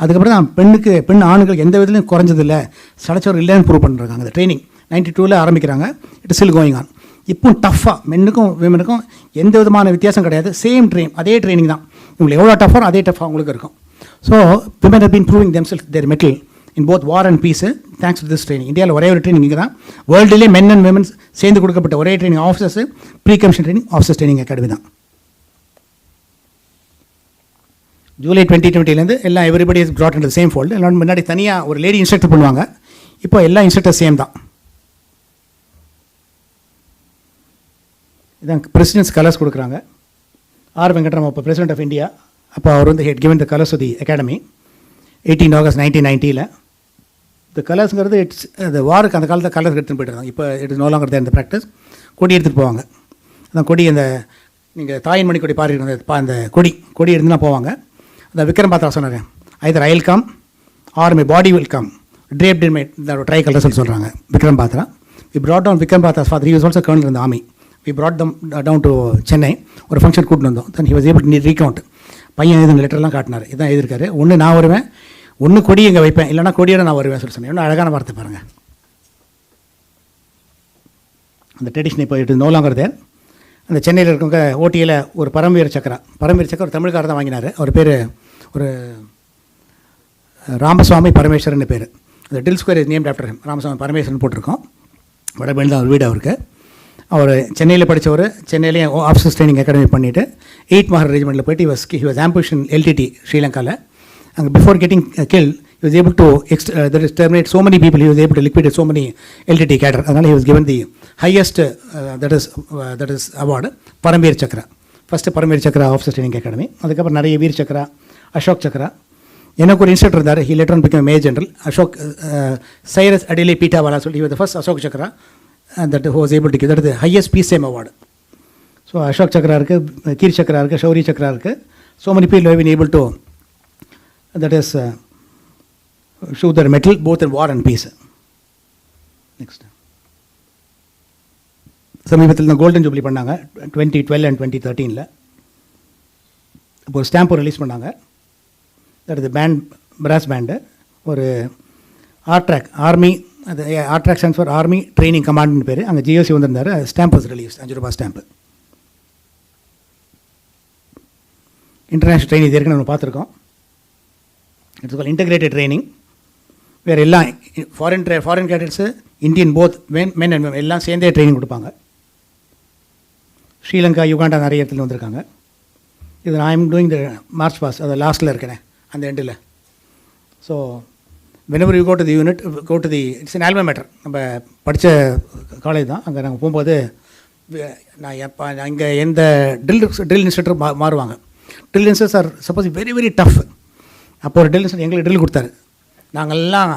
S2: அதுக்கப்புறம் தான் பெண் ஆண்களுக்கு எந்த விதத்துலையும் குறைஞ்சதில்லை, சடைச்சவர் இல்லைன்னு ப்ரூவ் பண்ணுறாங்க. அந்த ட்ரைனிங் 92 ஆரம்பிக்கிறாங்க. It still going on. இப்போவும் டஃப்பாக மென்னுக்கும் விமனுக்கும் எந்த விதமான வித்தியாசம் கிடையாது. சேம் அதே ட்ரைனிங் தான். உங்களுக்கு எவ்வளோ டஃப்பாக அதே டஃப்பாக உங்களுக்கு இருக்கும். So women have been proving themselves their mettle in both war and peace thanks to this training. இந்தியாவில் ஒரே ஒரு ட்ரைனிங் இங்கே தான். வேர்ல்டுலேயே மென் அண்ட் விமன்ஸ் சேர்ந்து கொடுக்கப்பட்ட ஒரே training officers pre commission training officers training academy தான். ஜூலை 2020 எல்லாம் everybody is brought into the same fold. எல்லாம் முன்னாடி தனியாக ஒரு லேடி இன்ஸ்ட்ரக்டர் பண்ணுவாங்க. இப்போ எல்லா இன்ஸ்ட்ரக்டர் சேம் தான். இதான் பிரசிடென்ட்ஸ் கலர்ஸ் கொடுக்குறாங்க. ஆர் வெங்கட்ராமன் இப்போ பிரசிடென்ட் ஆஃப் இந்தியா. அப்போ அவர் had given the colours of the academy 18 August 1990. இந்த கலர்ஸுங்கிறது அந்த வாருக்கு அந்த காலத்தில் கலர்ஸ் எடுத்துகிட்டு போய்ட்டு இப்போ இட் இஸ் நோ லாங்கர் தேர் இந்த ப்ராக்டிஸ். கொடி எடுத்துகிட்டு போவாங்க. அந்த கொடி அந்த நீங்கள் தாயின் மணி கொடி பாருங்க, அந்த கொடி எடுத்துனா போவாங்க. அந்த விக்ரம் பாத்ரா சொன்னார், either I will come or my body will come draped in my tricolour சொல்கிறாங்க Vikram Batra. We brought down Vikram Batra's father, he was also colonel in the army. We brought them down to Chennai. ஒரு function கூட்டின்னு வந்தோம். தென் he was able to recount. பையன் எழுதுன லெட்டர்லாம் காட்டினார். இதான் எழுதியிருக்காரு. ஒன்று நான் வருவேன், ஒன்று கொடி எங்கே வைப்பேன், இல்லைனா கொடியோட நான் வருவேன் சொல்லி சொன்னேன். இன்னும் அழகான வார்த்தை பாருங்கள். அந்த ட்ரெடிஷன் இப்போ இட் இஸ் நோ லாங்கர் தேர். அந்த சென்னையில் இருக்கவங்க ஓடியில் ஒரு பரம்வீர் சக்கரா ஒரு தமிழ்காரர் தான் வாங்கினார். அவர் பேர் ஒரு ராமசுவாமி பரமேஸ்வரன் பேர். அந்த drill square is named after Ramaswamy Parameswaran போட்டிருக்கோம். வடபழனி தான் ஒரு வீடு அவருக்கு. அவர் சென்னையில் படித்தவர். சென்னையிலேயே ஆஃபீஸர்ஸ் ட்ரைனிங் அகாடமி பண்ணிவிட்டு 8 மஹர் ரெஜிமெண்ட்டில் போய்ட்டு he was ambush in LTT ஸ்ரீலங்காவில். அங்கே before getting kill he was able to terminate so many people. He was able to liquidate so many LTT cadre. அதனால் he was given the highest that is award, Paramvir Chakra. First Paramvir Chakra officers training academy. அதுக்கப்புறம் நிறைய வீர் சக்ரா, அசோக் சக்ரா. எனக்கு ஒரு instructor இருந்தார். he later on became major general. Ashok Cyrus அடிலே பீட்டாவாலா சொல்லி he was the first Ashok Chakra that was able to give. That is the highest peace time award. So Ashok Chakra இருக்குது, கீர் சக்ரா இருக்குது, ஷௌரி சக்ரா இருக்குது. So many people have been able to that is show their mettle both in war and peace. Next. சமீபத்தில் தான் golden jubilee பண்ணாங்க 2012 and 2013. இப்போ ஒரு ஸ்டாம்பை release பண்ணாங்க. That is band, brass band. ஒரு ஆர்ட்ராக் ஆர்மி, அது ARTRAC stands for army training கமாண்ட்னு பேர். அங்கே ஜிஓசி வந்திருந்தார். Stamp was release, ₹5 stamp. International training இது ஏற்கனவே நம்ம பார்த்துருக்கோம். It's call integrated training. வேறு எல்லாம் foreign cadets, Indian both men and எல்லாம் சேர்ந்தே ட்ரைனிங் கொடுப்பாங்க. ஸ்ரீலங்கா, யுகாண்டா நிறைய இடத்துல வந்திருக்காங்க. இது I am doing the march past, அது லாஸ்ட்டில் இருக்கிறேன் அந்த எண்டில். So whenever you go to the unit, go to the, it's an alma mater. நம்ம படித்த காலேஜ் தான். அங்கே நாங்கள் போகும்போது நான் இங்கே எந்த ட்ரில் இன்ஸ்ட்ரக்டர் மாறுவாங்க. Drill instructors are suppose very very tough. அப்போ ஒரு ட்ரில் இன்ஸ்ட்ரக்டர் எங்களுக்கு ட்ரில் கொடுத்தாரு. நாங்கள்லாம்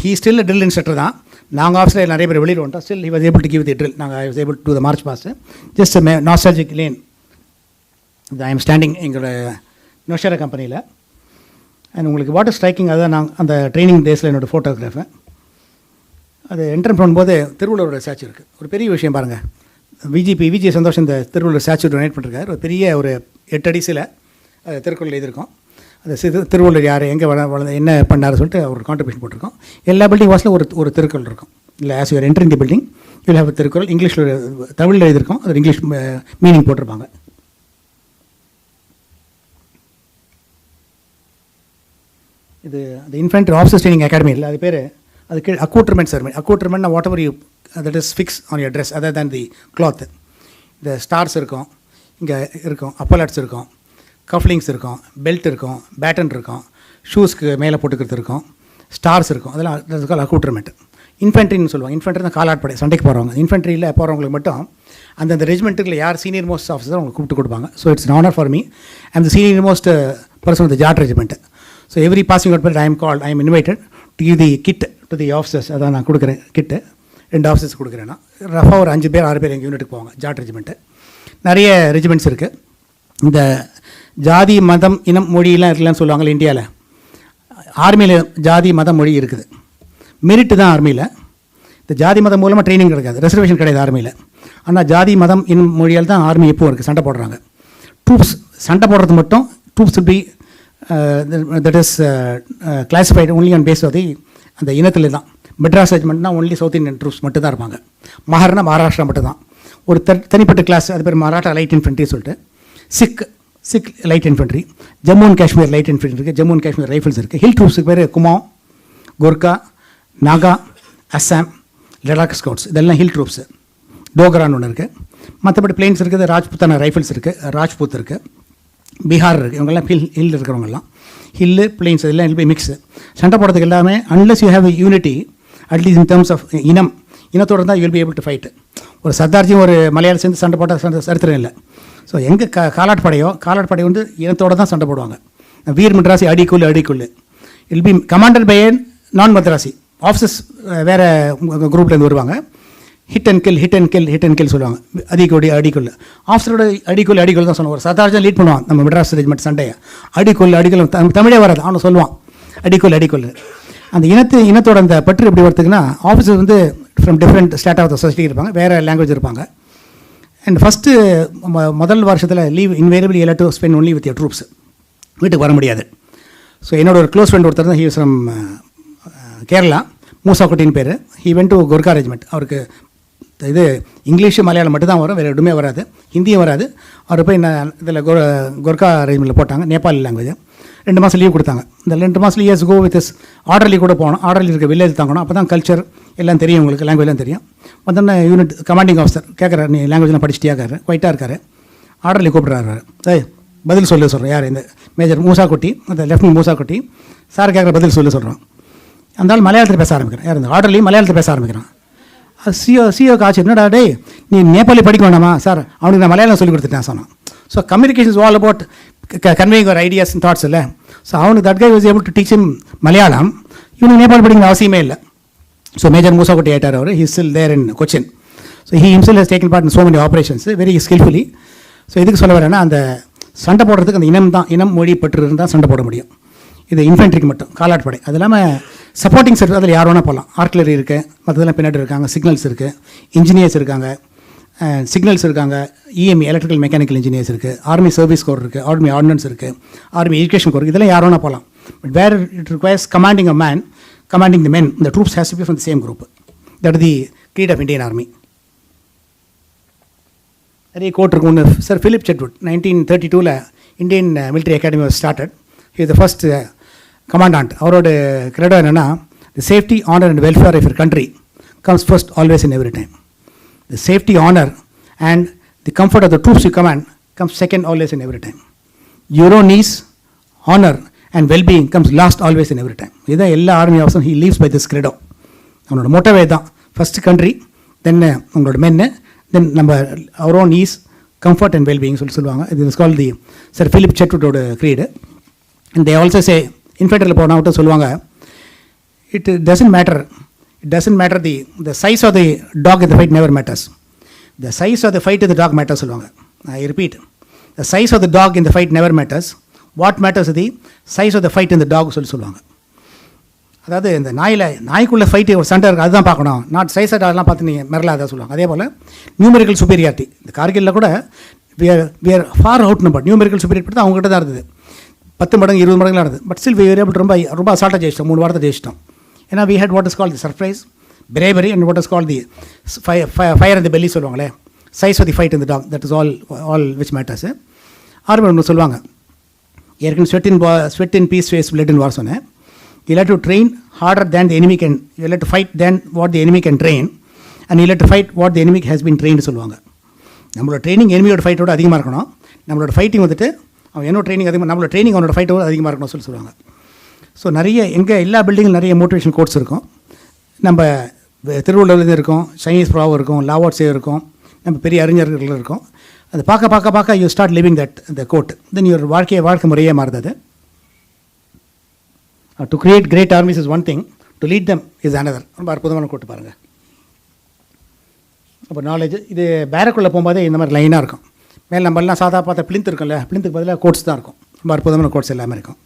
S2: ஹீ ஸ்டில் ட்ரில் இன்ஸ்ட்ரக்டர் தான். நாங்கள் ஆஃபீஸில் நிறைய பேர் வெளியில் வந்துட்டோம். Still he was able to give the drill. நாங்கள் I was able to the march pass. Just nostalgic lane. I am standing எங்களோட நொஷேரா கம்பெனியில். அண்ட் உங்களுக்கு வாட்டர் ஸ்ட்ரைக்கிங், அதுதான் நான் அந்த ட்ரைனிங் டேஸில் என்னோடய ஃபோட்டோகிராஃபு. அது என்ட்ரன் பண்ணும்போது திருவள்ளுவரோட ஸ்டாச்சு இருக்குது. ஒரு பெரிய விஷயம் பாருங்கள். விஜய் சந்தோஷம் இந்த திருவள்ளுவர் ஸ்டாச்சு டொனேட் பண்ணிருக்காரு. ஒரு பெரிய ஒரு 8 அடிசில் திருக்குறள் எழுதியிருக்கோம். அது திருவள்ளுவர் யார், எங்கே வளர்ந்து என்ன பண்ணார் சொல்லிட்டு ஒரு கான்ட்ரிபியூஷன் போட்டிருக்கோம். எல்லா பில்டிங் வாசலும் ஒரு திருக்குறள் இருக்கும். இல்லை as you're entering the building you will have Thirukkural. இங்கிலீஷில் தமிழில் எழுதியிருக்கோம். அது இங்கிலீஷ் மீனிங் போட்டிருப்பாங்க. இது அந்த இன்ஃபென்ட்ரி ஆஃபீஸர் ட்ரைனிங் அகாடமி இல்லை, அது பேர் அதுக்கு அக்யூட்மெண்ட் செரமனி. அக்யூட்மெண்ட்னா what ever you that is fix on your dress other than the cloth. இந்த ஸ்டார்ஸ் இருக்கும், இங்கே இருக்கும், அப்பலட்ஸ் இருக்கும், கஃப்லிங்ஸ் இருக்கும், பெல்ட் இருக்கும், பேட்டன் இருக்கும், ஷூஸ்க்கு மேலே போட்டுக்கிறது இருக்கும், ஸ்டார்ஸ் இருக்கும். அதெல்லாம் அக்யூட்மெண்ட். இன்ஃபென்ட்ரின்னு சொல்லுவாங்க. இன்ஃபென்ட்ரி தான் காலாட்படை, சண்டைக்கு போகிறவங்க. இன்ஃபென்ட்ரியில் போகிறவங்களுக்கு மட்டும் அந்தந்த ரெஜிமெண்ட்டுக்கு யார் சீனியர் மோஸ்ட் ஆஃபீஸர் அவங்களுக்கு கூப்பிட்டு கொடுப்பாங்க. So it's honour for me. I am the senior most person of the Jat regiment. So every passing out period I am invited to give the kit to the officers. அதான் நான் கொடுக்குறேன் கிட்டு. 2 officers கொடுக்குறேன். நான் ரஃபாக ஒரு 5 பேர் 6 பேர் எங்கள் யூனிட்டுக்கு போவாங்க. ஜாட் ரெஜிமெண்ட்டு நிறைய ரெஜிமெண்ட்ஸ் இருக்குது. இந்த ஜாதி மதம் இனம் மொழியெலாம் இருக்கலாம்னு சொல்லுவாங்கள்ல இந்தியாவில். ஆர்மியில் ஜாதி மதம் மொழி இருக்குது. மெரிட்டு தான் ஆர்மியில். இந்த ஜாதி மதம் மூலமாக ட்ரைனிங் கிடைக்காது, ரெசர்வேஷன் கிடையாது ஆர்மியில். ஆனால் ஜாதி மதம் இனம் மொழியால் தான் ஆர்மி எப்போ இருக்குது சண்டை போடுறாங்க. ட்ரூப்ஸ் சண்டை போடுறது மட்டும் troops be that is classified only on base of the அந்த இனத்தில் தான். மெட்ராஸ் ரெஜிமெண்ட்னா ஒன்லி சவுத் இந்தியன் ட்ரூப்ஸ் மட்டும் தான் இருப்பாங்க. மகாராஷ்டிரா மட்டும் தான் ஒரு தனிப்பட்ட கிளாஸ். அது பேர் மராட்டா லைட் இன்ஃபென்ட்ரி சொல்லிட்டு. Sikh light infantry, Jammu and Kashmir light infantry இருக்குது, ஜம்மு அண்ட் காஷ்மீர் ரைஃபிள்ஸ் இருக்குது. ஹில் ட்ரூப்ஸுக்கு பேர் குமாவ், கோர்க்கா, நாகா, அஸ்ஸாம், லடாக் ஸ்கவுட்ஸ். இதெல்லாம் ஹில் ட்ரூப்ஸு. டோகரான்னு ஒன்று இருக்குது. மற்றபடி பிளெயின்ஸ் இருக்குது, ராஜ்புத்தான ரைஃபிள்ஸ் இருக்குது, ராஜ்பூத் இருக்குது, பீகார் இருக்குது. இவங்கெல்லாம் ஹில் இருக்கிறவங்கலாம் ஹில்லு பிளெயின்ஸ் இதெல்லாம் போய் மிக்ஸு. சண்டை போடுறதுக்கு எல்லாமே unless you have unity at least in terms of இனத்தோடு தான் you will be able to fight. ஒரு சர்தார்ஜியும் ஒரு மலையாளம் சேர்ந்து சண்டை போட்டால் சரித்திரம் இல்லை. ஸோ எங்கே காலாட்படை வந்து இனத்தோடு தான் சண்டை போடுவாங்க. வீர் மெட்ராசி அடிக்குள்ளு will be commanded by non Madrasi officers. வேறு குரூப்லேருந்து வருவாங்க. ஹிட் அண்ட் கில் சொல்லுவாங்க. அடிக்குள்ளு ஆஃபீஸரோட அடிக்குள்ளு தான் சொல்லுவாங்க. ஒரு சர்தார்ஜன் லீட் பண்ணுவான் நம்ம மெட்ராஸ் ரெஜிமெண்ட் சண்டையை. அடிக்குள்ளு தமிழே வராது, அவனை சொல்லுவான் அடிக்குள்ளு. அந்த இனத்தோட அந்த பற்று எப்படி வரதுக்குன்னா, ஆஃபீஸர் வந்து from different state of the society இருப்பாங்க, வேறு லாங்குவேஜ் இருப்பாங்க. அண்ட் ஃபஸ்ட்டு முதல் வருஷத்தில் லீவ் இன்வேரியபிள் எல்லாம் to spend only with your troops. வீட்டுக்கு வர முடியாது. ஸோ என்னோட ஒரு க்ளோஸ் ஃப்ரெண்ட் ஒருத்தர் தான், ஹி வாஸ் ஃப்ரம் கேரளா, மூசாக்குட்டின்னு பேர். He went to Gorkha regiment. அவருக்கு இது இங்கிலீஷு மலையாளம் மட்டும்தான் வரும், வேறு எதுவுமே வராது, ஹிந்தியும் வராது. அவர் போய் இதில் கோர்க்கா ரெஜிமெண்ட்டில் போட்டாங்க, நேபாளி லாங்குவேஜ். 2 மாதம் லீவ் கொடுத்தாங்க. இந்த 2 மாதம் years go with his orderly கூட போகணும். ஆர்டர்லி இருக்க வில்லேஜ் தாங்கணும். அப்போ தான் கல்ச்சர் எல்லாம் தெரியும் உங்களுக்கு, லாங்குவேஜ்லாம் தெரியும். வந்தோடனே யூனிட் கமாண்டிங் ஆஃபீஸர் கேட்குறாரு, நீ லாங்குவேஜ்லாம் படிச்சுட்டியாக்காரு, குவைட்டாக இருக்காரு. ஆர்டர்லி கூப்பிட்றாரு. பதில் சொல்கிறேன். யார் இந்த மேஜர் மூசாக்குட்டி, அந்த லெஃப்டினன்ட் மூசாக்குட்டி சார் கேட்குற பதில் சொல்கிறோம். அந்த மலையாளத்தில் பேச ஆரம்பிக்கிறேன். யார் இந்த ஆர்டர்லி மலையாளத்தில் பேச ஆரம்பிக்கிறான். சிஓக்கு ஆச்சு, என்னடா டே நீ நேபாளி படிக்க வேண்டாமா சார், அவனுக்கு நான் மலையாளம் சொல்லி கொடுத்துட்டேன் சொன்னான். So communication is all about conveying your ideas and thoughts இல்லை. ஸோ அவனுக்கு that guy was able to teach him Malayalam. இவனுக்கு நேபாளி படிக்கிற அவசியமே இல்லை. ஸோ மேஜர் மூசாக்குட்டி ஆயிட்டார் அவர். He still there in Cochin. So he himself has taken part in so many operations very skilfully. So இதுக்கு சொல்ல வரேன்னா, அந்த சண்டை போடுறதுக்கு அந்த இனம் மொழி பற்று இருந்தால் சண்டை போட முடியும். இது இன்ஃபென்ட்ரிக்கு மட்டும் காலாட்படை. அது இல்லாமல் சப்போர்ட்டிங் சர்வீஸ் அதில் யார் வேணால் போகலாம். ஆர்ட்லரி இருக்குது, மற்றதெல்லாம் பின்னாடி இருக்காங்க, சிக்னல்ஸ் இருக்குது, இன்ஜினியர்ஸ் இருக்காங்க, சிக்னல்ஸ் இருக்காங்க, இஎம்இ எலக்ட்ரிக்கல் மெக்கானிக்கல் இன்ஜினியர்ஸ் இருக்குது, ஆர்மி சர்வீஸ் கோர் இருக்குது, ஆர்மி ஆர்டினன்ஸ் இருக்குது, ஆர்மி எஜுகேஷன் கோர், இதெல்லாம் யார் வேணால் போகலாம். But where it requires commanding a man, commanding the men, the troops has to be from the same group. That is the creed of Indian Army. நிறைய quote இருக்கும். ஒன்று sir Philip Chetwode 1932 Indian military academy was started. He is the first commandant. அவரோட credo என்னென்னா, the safety, honour and welfare of your country comes first always and every time. The safety, honor, and the comfort of the troops you command comes second always and every time. Your own needs, honor, and well-being comes last always and every time. இதுதான் எல்லா army ஆஃபீஸரும் he lives by this credo. அவனோட மோட்டோவே தான், first country, தென் உங்களோட மென்னு, then நம்ம அவர் own needs, comfort and wellbeing சொல்லுவாங்க. இது is call the sir Philip செட்வுட்டோட creed. And they also say, இன்ஃபென்ட்ரியில் போனவட்டும் சொல்லுவாங்க, it doesn't matter the size of the dog in the fight never matters. The size of the fight in the dog matters சொல்லுவாங்க. I repeat, the size of the dog in the fight never matters. What matters is the size of the fight in the dog சொல்லுவாங்க. அதாவது இந்த நாய்க்குள்ளே fight ஒரு சண்டை இருக்குது, அதுதான் பார்க்கணும், not size அதெல்லாம் பார்த்து நீங்கள் மிரலாக சொல்லுவாங்க. அதே போல் நியூமெரிக்கல் சுப்பீரியாரிட்டி, இந்த கார்கிலில் கூட we are far outnumbered. Numerical superiority தான் அவங்ககிட்ட தான் இருந்தது, 10 மடங்கு 20 மடங்குலாம் இருந்தது. But still we were able to ரொம்ப அசால்ட்டாக ஜெயிச்சிட்டோம், 3 வாரத்தை ஜெயிச்சிட்டோம். ஏன்னா we had what is called the surprise, bravery, and what is called the fire in the belly சொல்லுவாங்களே, size of the fight in the dog, that is all which matters. Army ஒன்று சொல்லுவாங்க, ஏற்கனவே sweat in peace, face blood in war சொன்னேன். You'll have to train harder than the enemy can, you'll have to fight than what the enemy can train, and you'll have to fight what the enemy has been trained சொல்லுவாங்க. நம்மளோட training எனிமியோட ஃபைட்டோட அதிகமாக இருக்கணும், நம்மளோட fighting வந்துட்டு அவன் என்ன training அதிகமாக, நம்மளோட ட்ரைனிங் அவனோட ஃபைட்டோட அதிகமாக இருக்கணும் சொல்லுவாங்க. ஸோ நிறைய எங்கள் எல்லா பில்டிங்கில் நிறைய மோட்டிவேஷன் கோட்ஸ் இருக்கும். நம்ம திருவள்ளுவர்லேருந்து இருக்கும், சைனீஸ் ப்ராவும் இருக்கும், லாவாட்ஸே இருக்கும், நம்ம பெரிய அறிஞர்கள் இருக்கும். அது பார்க்க you start living that the code, then your வாழ்க்கை முறையே மாறுது. To create great armies is one thing, to lead them is another. ரொம்ப அற்புதமான கோட்டு பாருங்கள். அப்போ நாலேஜ் இது பேரக்குள்ளே போகும்போதே இந்த மாதிரி லைனாக இருக்கும். மேலே நம்மளாம் சாதா பார்த்தா பிளிந்த் இருக்கும்ல, பிளிந்துக்கு பதிலாக கோட்ஸ் தான் இருக்கும். ரொம்ப அற்புதமான கோட்ஸ் எல்லாமே இருக்கும்.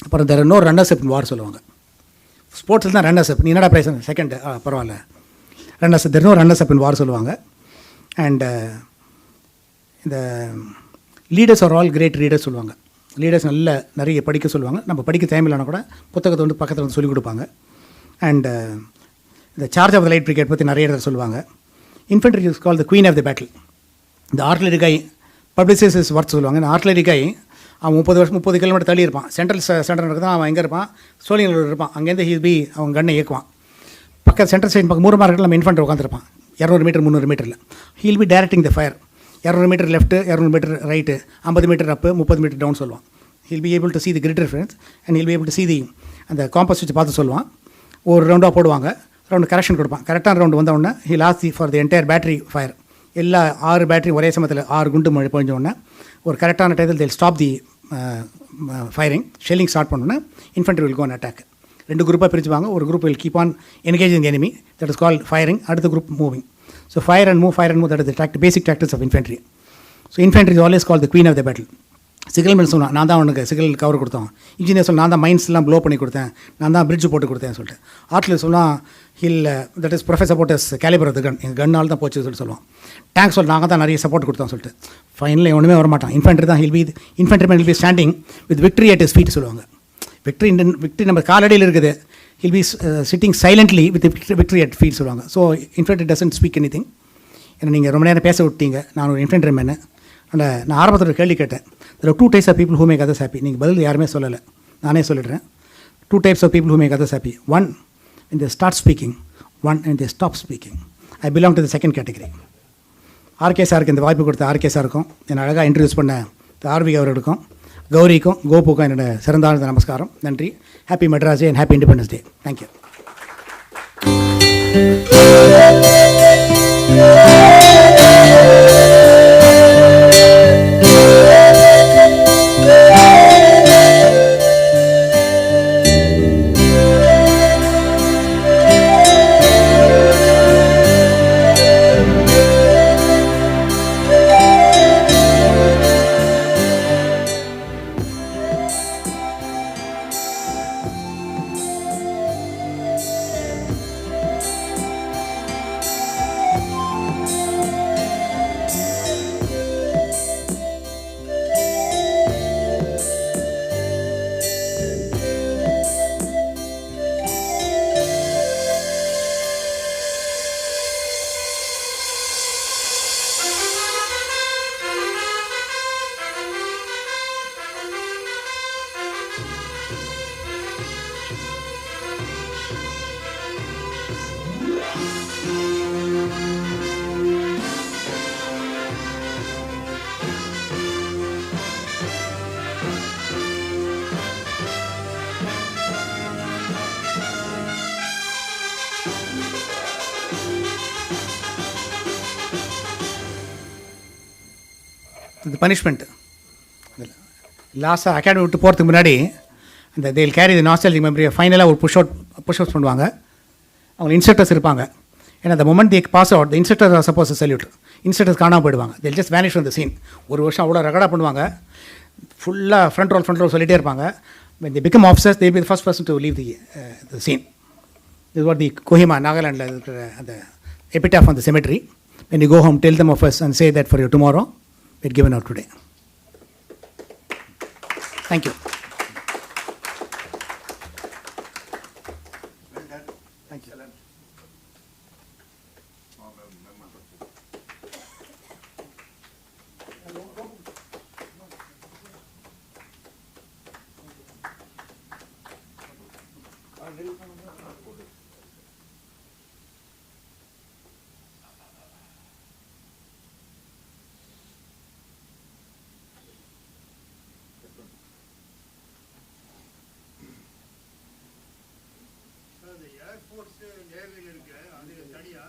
S2: அப்புறம் there no runners up in war சொல்லுவாங்க. ஸ்போர்ட்ஸில் தான் ரன்னர்ஸ் அப், நீ என்னடா ப்ரைஸ் செகண்ட் பரவாயில்ல, runners there no runners up in war சொல்லுவாங்க. அண்ட் இந்த leaders are all great readers சொல்லுவாங்க. லீடர்ஸ் நிறைய படிக்க சொல்லுவாங்க. நம்ம படிக்க தேவையில்லைனா கூட புத்தகத்தை வந்து பக்கத்தில் வந்து சொல்லிக் கொடுப்பாங்க. அண்ட் இந்த charge of the light brigade பற்றி நிறைய இடத்துல சொல்லுவாங்க. Infantry is call the queen of the battle. இந்த ஆர்ட்லரி கை பப்ளிசிஸ் இஸ் ஒர்த் சொல்லுவாங்க. இந்த ஆர்ட்லரி கை அவன் 30 கிலோமீட்டர் தள்ளி இருப்பான், சென்ட்ரல் நடக்குது, அவன் எங்கே இருப்பான், சோழிங்களூர் இருப்பான், அங்கேருந்து அவன் கண்ணை இயக்குவான். பக்கத்து சென்ட்ரல் சைட் பக்கம் 3 மார்க்கெட்டில் நம்ம இன்ஃபென்ட்ரி உட்காந்துருப்பான், 200 மீட்டர் 300 மீட்டரில். He'll be directing the fire. 200 metre left, 200 metre right, 50 metre up, 30 metre down சொல்லுவான். He'll be able to see the grid difference and he'll be able to see the அந்த compass வச்சு பார்த்து சொல்லுவான். ஒரு ரவுண்டாக போடுவாங்க, round correction கொடுப்பான். கரெக்டான ரவுண்டு வந்தவுடனே he'll as the for the entire battery fire. எல்லா 6 பேட்டரி ஒரே சமயத்தில் 6 குண்டு மழை பொழிஞ்ச உடனே ஒரு கரெக்டான டைத்தில் they'll stop the firing. Shelling start பண்ணோன்னா infantry will go on attack. 2 குரூப்பாக பிரிச்சுவாங்க. ஒரு group will keep on engaging enemy, that is called firing. அடுத்த group moving. So fire and move, that is the basic tactics of infantry. So infantry is always call the queen of the battle. Signalman சொன்னான், நான் தான் அவனுக்கு signal cover கொடுத்தோம். Engineer சொன்னால் நான் தான் மைன்ஸ்லாம் flow பண்ணி கொடுத்தேன், நான் தான் பிரிட்ஜ் போட்டு கொடுத்தேன் சொல்லிட்டு. ஆர்ட்லர் சொன்னால் that is professor support is calibre of the gun, எங்கள் கன்னால் தான் போச்சு சொல்லுவான். டேங்க் சொல்ல நாங்கள் தான் நிறைய சப்போர்ட் கொடுத்தோம் சொல்லிட்டு. ஃபைனலில் ஒன்றுமே வரமாட்டான். இன்ஃபென்ட்ரி தான் infantryman will be standing with victory at is feet சொல்லுவாங்க. விக்ட்ரி நம்ம காலடியில் இருக்குது. He'll be sitting silently with victory at feet சொல்லுவாங்க. So infantry doesn't speak any thing. ஏன்னா நீங்கள் ரொம்ப நேரம் பேச விட்டீங்க, நான் ஒரு இன்ஃபென்ட்ரிமேனு. நான் ஆரம்பத்தில் கேள்வி கேட்டேன், there are 2 types of people who make others happy. நீங்கள் பதில் யாருமே சொல்லலை, நானே சொல்லிடுறேன். 2 types of people who make others happy. One, when they start speaking. One, when they stop speaking. I belong to the second category. RK சாருக்கு இந்த வாய்ப்பு கொடுத்த ஆர்கே சாருக்கும், என்னை அழகாக இன்ட்ரடியூஸ் பண்ண ஆர்வி அவர்களுக்கும், கௌரிக்கும், கோபுக்கும் என்னோட சிறந்தாழ்ந்த நமஸ்காரம். நன்றி. Happy Madras day and happy independence day. Thank you. இந்த பனிஷ்மெண்ட் லாஸ்ட்டாக அகாடமி விட்டு போகிறதுக்கு முன்னாடி அந்த தேல் கேரி தி நாஸ்டாலஜிக் மெமரியை ஃபைனலாக ஒரு புஷ் அவுட் பண்ணுவாங்க. அவங்க இன்ஸ்ட்ரக்டர்ஸ் இருப்பாங்க. ஏன்னா அந்த moment the pass out the instructor suppose salute, instructors காணாமல் போயிடுவாங்க. They'll just vanish from the scene. ஒரு வருஷம் அவ்வளோ ரெக்கார்டாக பண்ணுவாங்க. ஃபுல்லாக ஃப்ரண்ட் ரோல் சொல்லிட்டே இருப்பாங்க. when they become officers they will be the first person to leave the scene. This is what the Kohima Nagaland இருக்கிற அந்த epitaph on the cemetery. When you go home, tell them of us and say that for your tomorrow we're given out today. Thank you. Thank you.
S3: Air force நேவியில் இருக்கு அது தனியாக